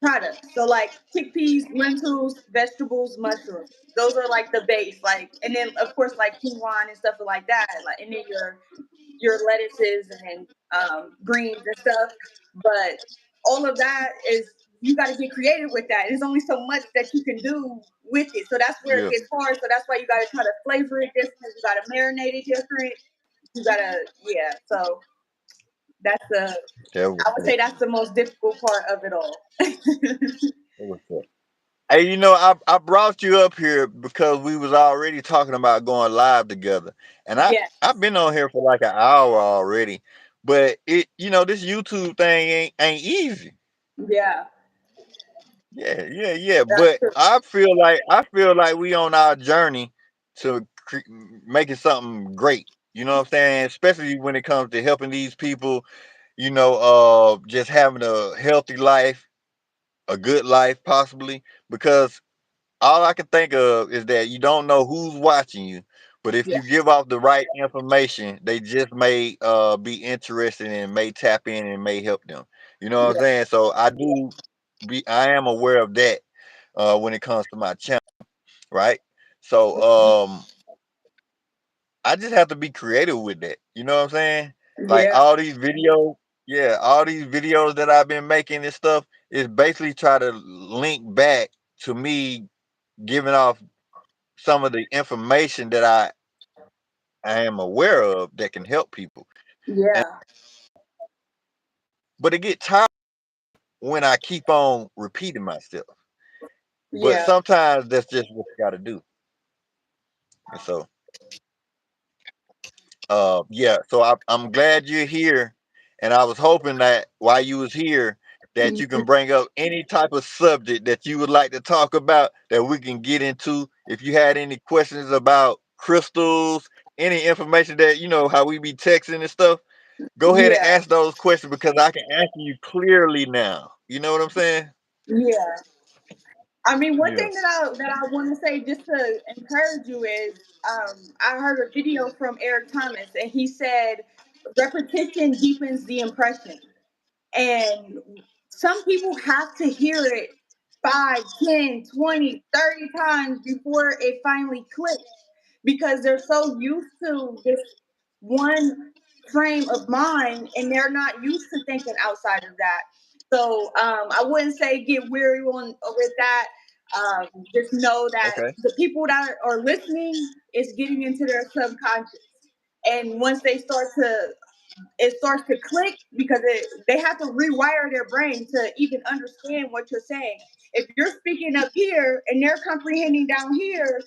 products. So like chickpeas, lentils, vegetables, mushrooms. Those are like the base. Like, and then of course like quinoa and stuff like that. Like, and then your lettuces and greens and stuff. But all of that is you got to get creative with that. There's only so much that you can do with it, so that's where it Yeah, gets hard. So that's why you got to try to flavor it different. You got to marinate it different. You got to yeah. So that's the that was I would say that's the most difficult part of it all. that was it. Hey, I brought you up here because we was already talking about going live together, and Yeah. I've been on here for like an hour already. But this YouTube thing ain't easy. Yeah, Yeah, yeah, yeah. that's But true. I feel like we on our journey to making something great. You know what I'm saying? Especially when it comes to helping these people. Just having a healthy life, a good life, possibly. Because all I can think of is that you don't know who's watching you, but if Yeah, you give out the right information, they just may be interested and may tap in and may help them. You know what I'm yeah, saying? So I am aware of that when it comes to my channel, right? So I just have to be creative with that. You know what I'm saying? Like yeah, all these videos, yeah, all these videos that I've been making and stuff is basically try to link back to me giving off some of the information that I am aware of that can help people. And yeah, but it get tired when I keep on repeating myself. But yeah, sometimes that's just what you got to do. And so, yeah. So I'm glad you're here, and I was hoping that while you was here, that you can bring up any type of subject that you would like to talk about that we can get into. If you had any questions about crystals, any information that how we be texting and stuff, go ahead and yeah, ask those questions because I can answer you clearly now. You know what I'm saying? yeah. I mean, one Yeah. thing that I want to say just to encourage you is, I heard a video from Eric Thomas, and he said repetition deepens the impression. And some people have to hear it 5, 10, 20, 30 times before it finally clicks because they're so used to this one frame of mind and they're not used to thinking outside of that. So I wouldn't say get weary on with that. Just know that Okay. the people that are listening is getting into their subconscious. And once they start to it starts to click because they have to rewire their brain to even understand what you're saying. If you're speaking up here and they're comprehending down here,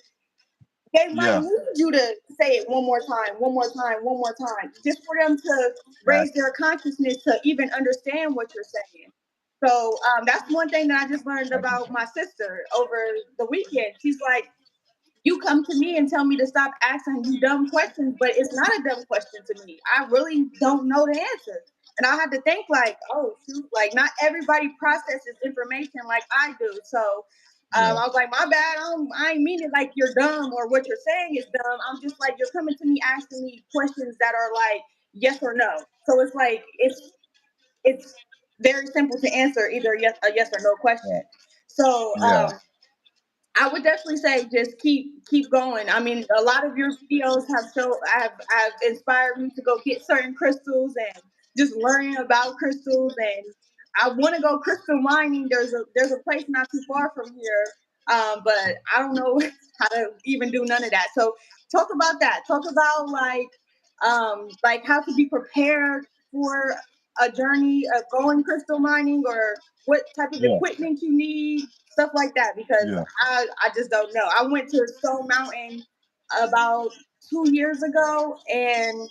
they might Yeah. need you to say it one more time, one more time, one more time, just for them to Got raise their consciousness to even understand what you're saying. So that's one thing that I just learned I get about you. my sister over the weekend. She's like, you come to me and tell me to stop asking you dumb questions, but it's not a dumb question to me. I really don't know the answer. And I had to think like, oh shoot, like not everybody processes information like I do. So Yeah. I was like, my bad. I ain't mean it like you're dumb or what you're saying is dumb. I'm just like you're coming to me asking me questions that are like yes or no. So it's like it's very simple to answer either yes or no question. Yeah. So Yeah. I would definitely say just keep going. I mean, a lot of your videos have inspired me to go get certain crystals and just learning about crystals. And I want to go crystal mining. There's a place not too far from here, but I don't know how to even do none of that. So talk about that. Talk about like how to be prepared for a journey of going crystal mining or what type of Yeah. equipment you need, stuff like that. Because Yeah. I just don't know. I went to Stone Mountain about 2 years ago, and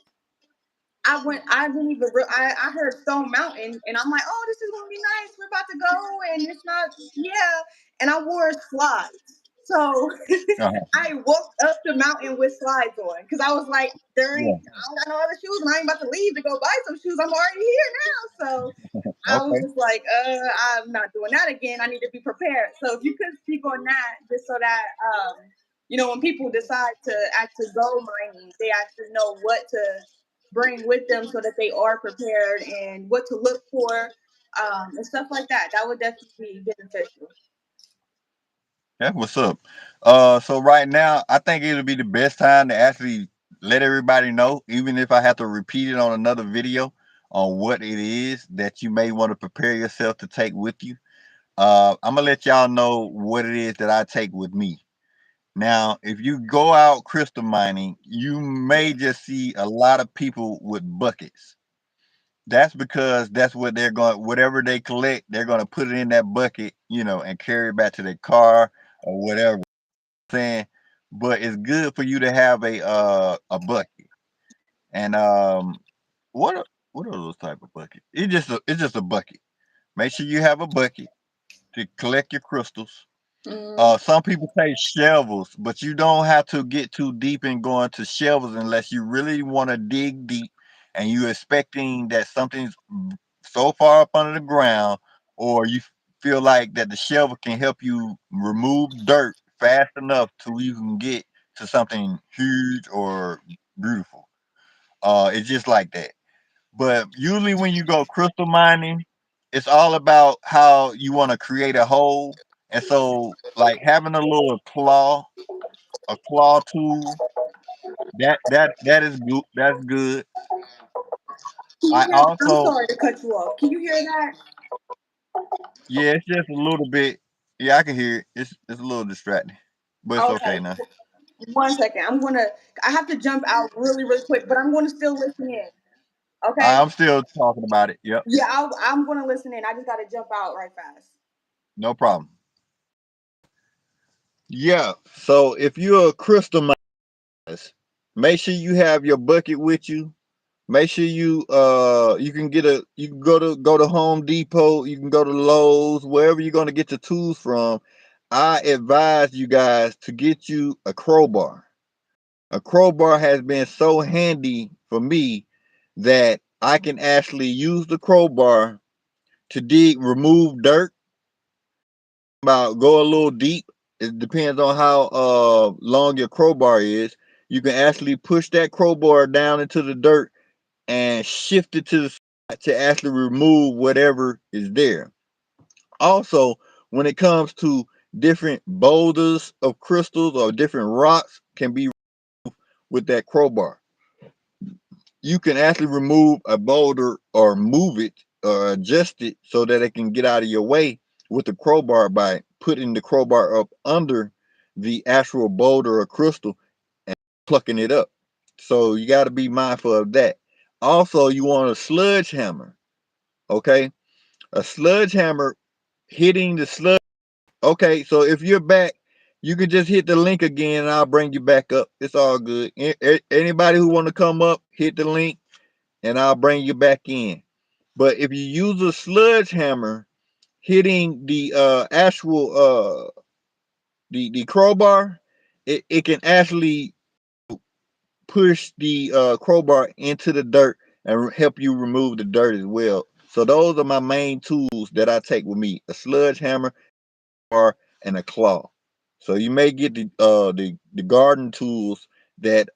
I didn't even. I heard Stone Mountain, and I'm like, oh, this is gonna be nice. We're about to go, and it's not. Yeah, and I wore slides, so Uh-huh. I walked up the mountain with slides on because I was like, Yeah. I don't got no other shoes, and I ain't about to leave to go buy some shoes. I'm already here now, so I was Okay. just like, I'm not doing that again. I need to be prepared. So if you could speak on that, just so that when people decide to actually go mining, they actually know what to bring with them so that they are prepared and what to look for, and stuff like that. That would definitely be beneficial. That's what's up. So right now, I think it'll be the best time to actually let everybody know, even if I have to repeat it on another video, on what it is that you may want to prepare yourself to take with you. I'm gonna let y'all know what it is that I take with me. Now, if you go out crystal mining, you may just see a lot of people with buckets. That's because that's what they're going, whatever they collect, they're going to put it in that bucket, and carry it back to their car or whatever. Saying, but it's good for you to have a bucket. And what are those type of buckets? It's just a bucket. Make sure you have a bucket to collect your crystals. Mm. Some people say shovels, but you don't have to get too deep in going to shovels unless you really want to dig deep and you're expecting that something's so far up under the ground, or you feel like that the shovel can help you remove dirt fast enough to you can get to something huge or beautiful. It's just like that. But usually when you go crystal mining, it's all about how you want to create a hole. And so like having a little claw, a claw tool, that is good. That's good. Can you I hear? I'm also sorry to cut you off. Can you hear that? yeah, it's just a little bit. Yeah, I can hear it. It's a little distracting, but it's okay Okay. now. 1 second. I'm gonna. I have to jump out really, really quick, but I'm gonna still listen in. Okay. I'm still talking about it. Yep, Yeah, I'm gonna listen in. I just gotta jump out right fast. no problem. Yeah. So if you're a crystal miner, make sure you have your bucket with you. Make sure you can get a you can go to Home Depot, you can go to Lowe's, wherever you're gonna get the tools from. I advise you guys to get you a crowbar. A crowbar has been so handy for me that I can actually use the crowbar to remove dirt. About go a little deep. It depends on how long your crowbar is. You can actually push that crowbar down into the dirt and shift it to the side to actually remove whatever is there. Also, when it comes to different boulders of crystals or different rocks can be with that crowbar. You can actually remove a boulder or move it or adjust it so that it can get out of your way with the crowbar by putting the crowbar up under the actual boulder or crystal and plucking it up. So you got to be mindful of that. Also, you want a sludge hammer. Okay, a sludge hammer hitting the sludge. Okay, so if you're back, you can just hit the link again, and I'll bring you back up. It's all good. Anybody who want to come up, hit the link, and I'll bring you back in. But if you use a sludge hammer hitting the actual the crowbar, it can actually push the crowbar into the dirt and help you remove the dirt as well. So those are my main tools that I take with me: a sludge hammer or and a claw. So you may get the garden tools that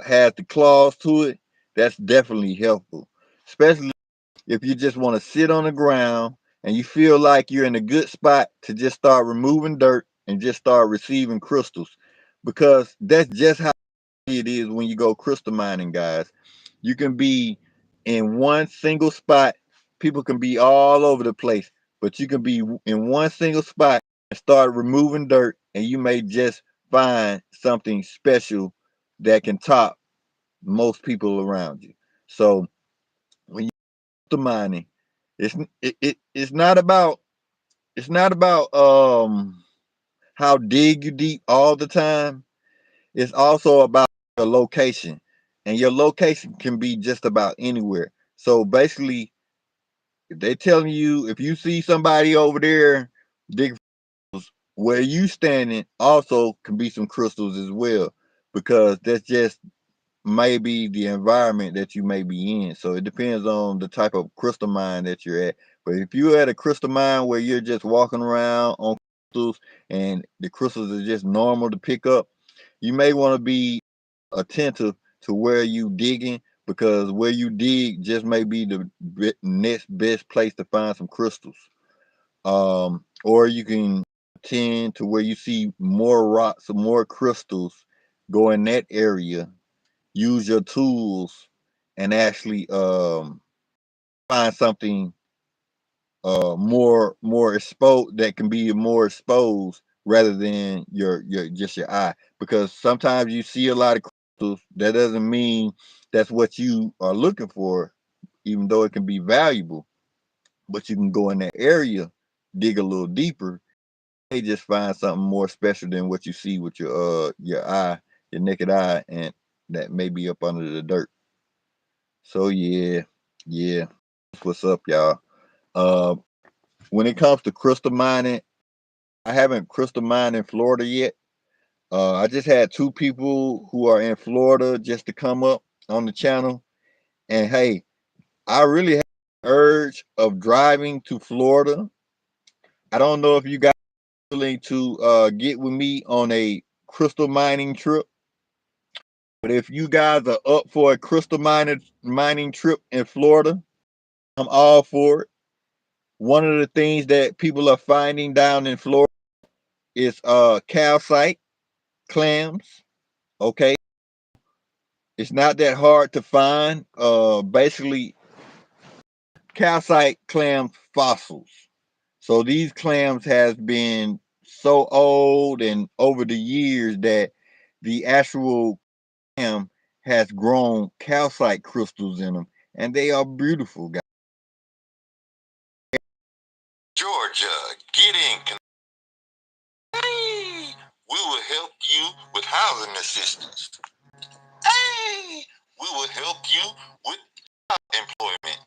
has the claws to it. That's definitely helpful, especially if you just want to sit on the ground and you feel like you're in a good spot to just start removing dirt and just start receiving crystals, because that's just how it is when you go crystal mining, guys. You can be in one single spot. People can be all over the place, but you can be in one single spot and start removing dirt, and you may just find something special that can top most people around you. So when you go to mining, it's not about how dig you deep all the time. It's also about the location, and your location can be just about anywhere. So basically, if they telling you if you see somebody over there dig where you standing, also can be some crystals as well, because that's just maybe the environment that you may be in. So it depends on the type of crystal mine that you're at. But if you're at a crystal mine where you're just walking around on crystals and the crystals are just normal to pick up, you may want to be attentive to where you digging, because where you dig just may be the next best place to find some crystals. Or you can tend to where you see more rocks or more crystals, go in that area, use your tools, and actually find something more exposed that can be more exposed rather than your just your eye, because sometimes you see a lot of crystals that doesn't mean that's what you are looking for, even though it can be valuable. But you can go in that area, dig a little deeper, they just find something more special than what you see with your eye, your naked eye, and that may be up under the dirt. So yeah, yeah. That's what's up, y'all? Uh, when it comes to crystal mining, I haven't crystal mined in Florida yet. I just had two people who are in Florida just to come up on the channel. And hey, I really have the urge of driving to Florida. I don't know if you guys are willing to get with me on a crystal mining trip. But if you guys are up for a crystal mining trip in Florida, I'm all for it. One of the things that people are finding down in Florida is calcite clams. Okay, it's not that hard to find. Basically, calcite clam fossils. So these clams has been so old and over the years that the actual clam has grown calcite crystals in them, and they are beautiful, guys. Georgia, get in. Hey, we will help you with housing assistance. Hey, we will help you with employment.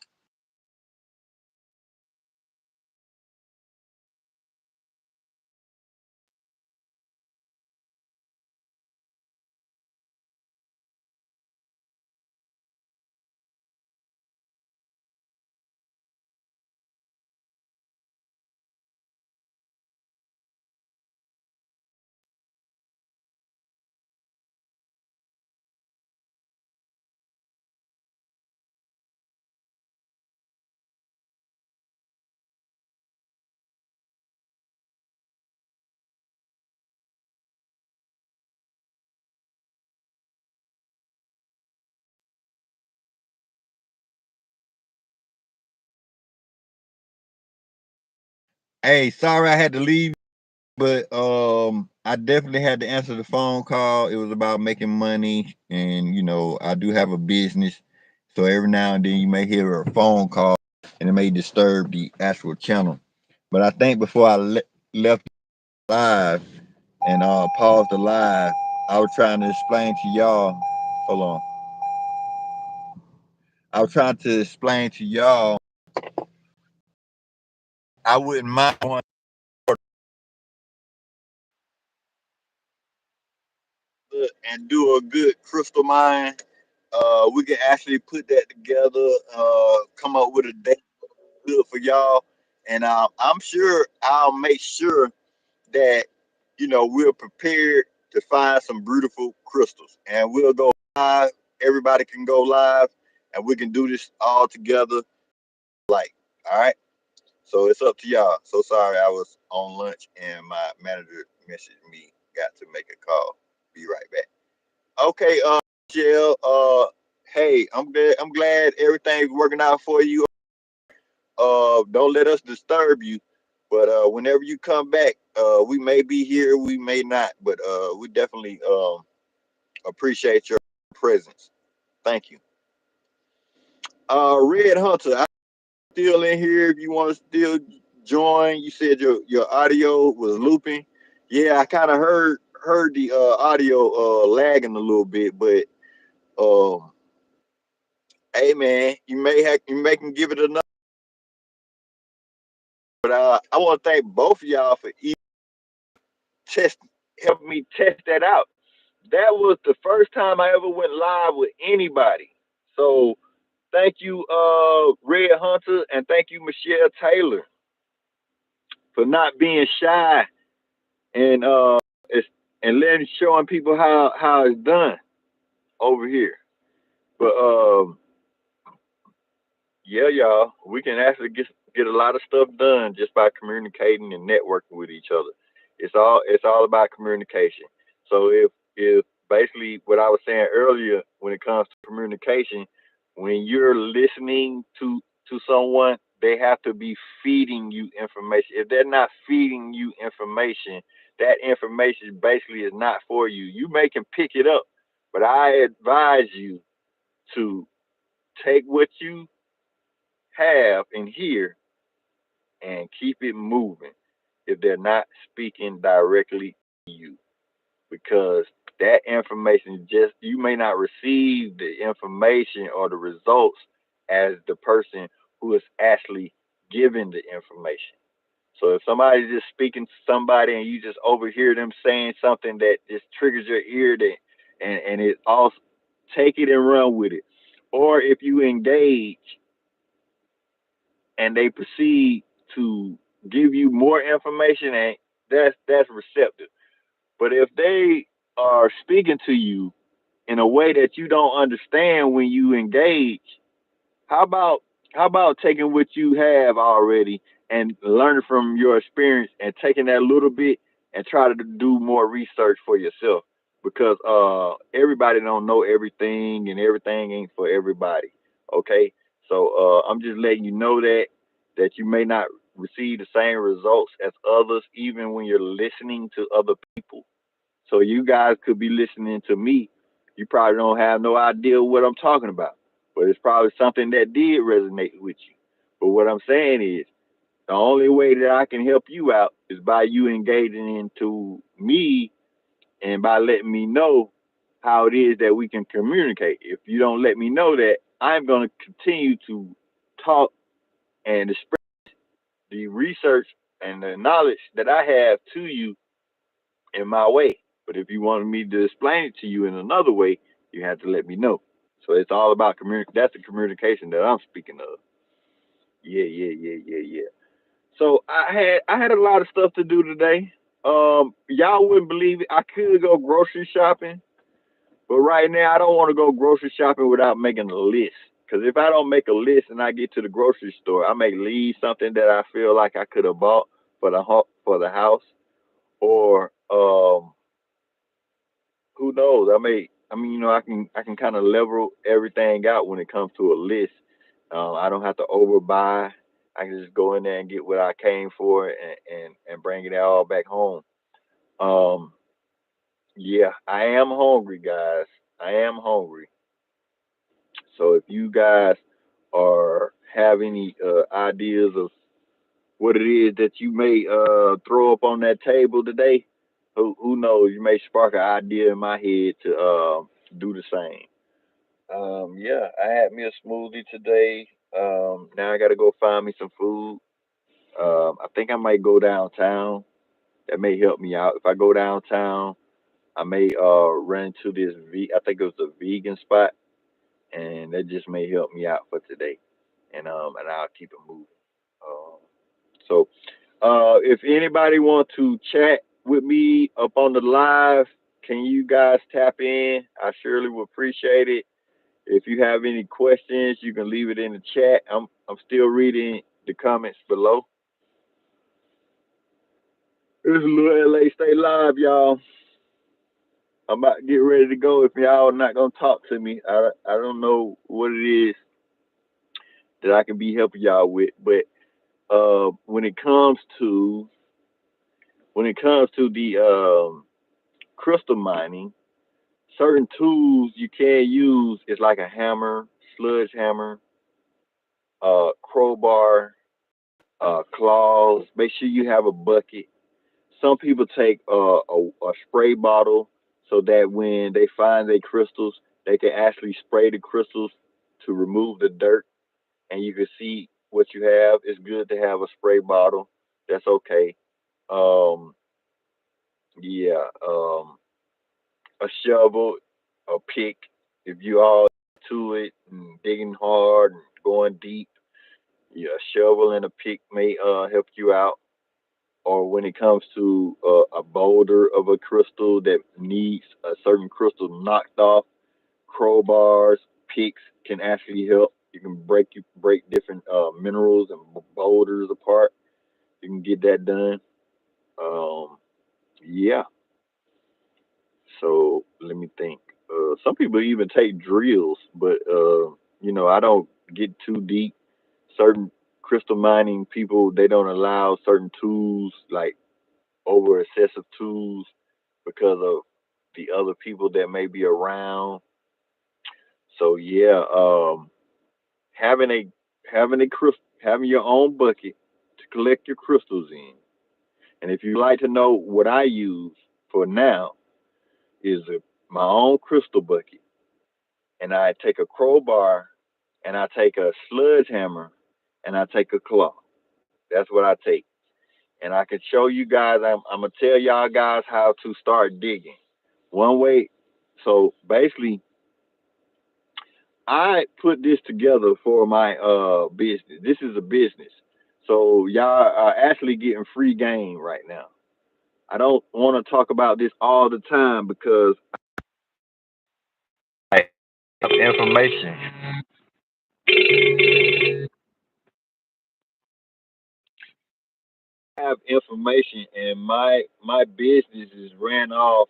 Hey, sorry I had to leave, but I definitely had to answer the phone call. It was about making money, and I do have a business, so every now and then you may hear a phone call, and it may disturb the actual channel. But I think before I left live and paused the live, I was trying to explain to y'all. Hold on. I was trying to explain to y'all. I wouldn't mind going and do a good crystal mine. We can actually put that together, come up with a date good for y'all, and I'm sure I'll make sure that we're prepared to find some beautiful crystals, and we'll go live. Everybody can go live, and we can do this all together. Like, all right. So it's up to y'all. So sorry, I was on lunch, and my manager messaged me. Got to make a call. Be right back. Okay, Michelle. Hey, I'm glad everything's working out for you. Don't let us disturb you. But whenever you come back, we may be here, we may not, but we definitely appreciate your presence. Thank you. Red Hunter, I'm still in here. If you want to still join, you said your audio was looping. Yeah, I kind of heard the audio lagging a little bit, but um, hey man, you may can give it another. But I want to thank both of y'all for test helping me test that out. That was the first time I ever went live with anybody. So thank you, Red Hunter, and thank you, Michelle Taylor, for not being shy and it's, and letting showing people how it's done over here. But yeah, y'all, we can actually get a lot of stuff done just by communicating and networking with each other. It's all about communication. So if basically what I was saying earlier when it comes to communication, when you're listening to someone, they have to be feeding you information. If they're not feeding you information, that information basically is not for you. You may can pick it up, but I advise you to take what you have in here and keep it moving if they're not speaking directly to you, because that information, just you may not receive the information or the results as the person who is actually giving the information. So if somebody's just speaking to somebody and you just overhear them saying something that just triggers your ear, that and it also take it and run with it. Or if you engage and they proceed to give you more information, and that's receptive. But if they are speaking to you in a way that you don't understand when you engage, how about how about taking what you have already and learning from your experience and taking that little bit and try to do more research for yourself, because everybody don't know everything and everything ain't for everybody. Okay, so I'm just letting you know that you may not receive the same results as others even when you're listening to other people. So you guys could be listening to me. You probably don't have no idea what I'm talking about, but it's probably something that did resonate with you. But what I'm saying is, the only way that I can help you out is by you engaging into me and by letting me know how it is that we can communicate. If you don't let me know that, I'm going to continue to talk and spread the research and the knowledge that I have to you in my way. But if you wanted me to explain it to you in another way, you have to let me know. So it's all about communication. That's the communication that I'm speaking of. Yeah, yeah, yeah, yeah, yeah. So I had a lot of stuff to do today. Y'all wouldn't believe it. I could go grocery shopping, but right now I don't want to go grocery shopping without making a list. Because if I don't make a list and I get to the grocery store, I may leave something that I feel like I could have bought for the house, or who knows? I mean, I can kind of level everything out when it comes to a list. I don't have to overbuy. I can just go in there and get what I came for, and bring it all back home. Um, yeah, I am hungry, guys. I am hungry. So if you guys are have any ideas of what it is that you may throw up on that table today, who knows? You may spark an idea in my head to do the same. Yeah, I had me a smoothie today. Now I got to go find me some food. I think I might go downtown. That may help me out. If I go downtown, I may run to this I think it was a vegan spot, and that just may help me out for today. And I'll keep it moving. Um, so if anybody want to chat with me up on the live, can you guys tap in? I surely would appreciate it. If you have any questions, you can leave it in the chat. I'm still reading the comments below. This is Lil L.A. Stay live, y'all. I'm about to get ready to go. If y'all not gonna talk to me, I don't know what it is that I can be helping y'all with. But when it comes to the crystal mining, certain tools you can use is like a hammer, sludge hammer, crowbar, claws. Make sure you have a bucket. Some people take a spray bottle so that when they find their crystals, they can actually spray the crystals to remove the dirt, and you can see what you have. It's good to have a spray bottle. That's okay. Um, yeah, a shovel, a pick. If you all to it and digging hard and going deep, yeah, a shovel and a pick may help you out. Or when it comes to a boulder of a crystal that needs a certain crystal knocked off, crowbars, picks can actually help. You can break different minerals and boulders apart. You can get that done. Um, yeah. So let me think. Some people even take drills, but I don't get too deep. Certain crystal mining people, they don't allow certain tools, like over excessive tools, because of the other people that may be around. So yeah, having a having your own bucket to collect your crystals in. And if you like to know what I use for now, is my own crystal bucket, and I take a crowbar, and I take a sludge hammer, and I take a claw. That's what I take. and I can show you guys. I'm gonna tell y'all guys how to start digging. One way. So basically, I put this together for my business. This is a business. So y'all are actually getting free game right now. I don't want to talk about this all the time because I have information. I have information, and my business is ran off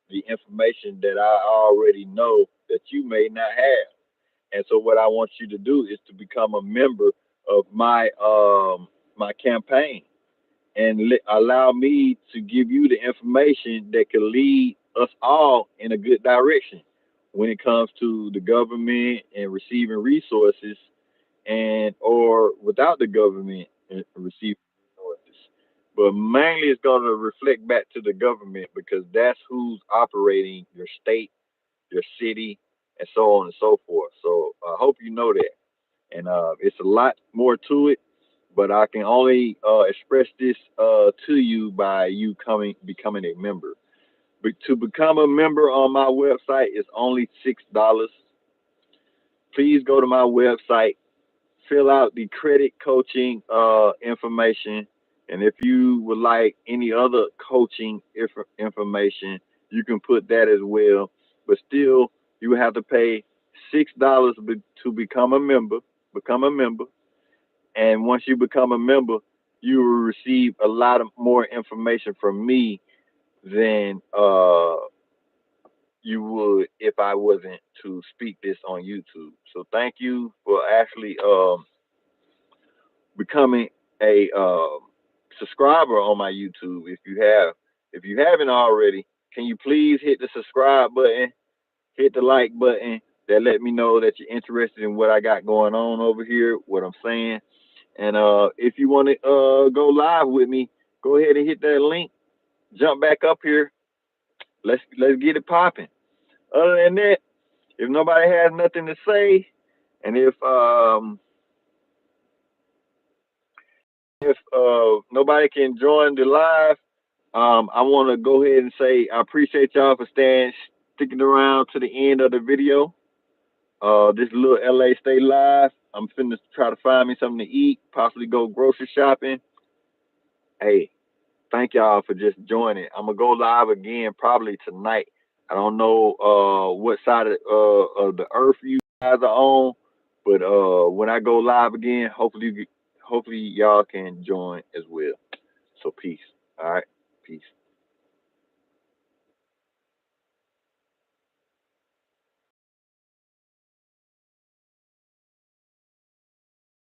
the information that I already know that you may not have. And so what I want you to do is to become a member of my campaign and allow me to give you the information that can lead us all in a good direction when it comes to the government and receiving resources, and or without the government and receiving resources. But mainly it's going to reflect back to the government because that's who's operating your state, your city, and so on and so forth. So I hope you know that. And it's a lot more to it, but I can only express this to you by you becoming a member. But to become a member on my website is only $6. Please go to my website, fill out the credit coaching information, and if you would like any other coaching information, you can put that as well. But still, you have to pay $6 to become a member. Become a member, and once you become a member, you will receive a lot of more information from me than you would if I wasn't to speak this on YouTube. So thank you for actually becoming a subscriber on my YouTube. If you haven't already, can you please hit the subscribe button, hit the like button? That let me know that you're interested in what I got going on over here, what I'm saying. And if you want to go live with me, go ahead and hit that link. Jump back up here. Let's get it popping. Other than that, if nobody has nothing to say, and if nobody can join the live, I want to go ahead and say I appreciate y'all for sticking around to the end of the video. This Lil L.A. stay live. I'm finna try to find me something to eat, possibly go grocery shopping. Hey, thank y'all for just joining. I'm gonna go live again probably tonight. I don't know what side of the earth you guys are on, but when I go live again, hopefully y'all can join as well. So peace. All right, peace.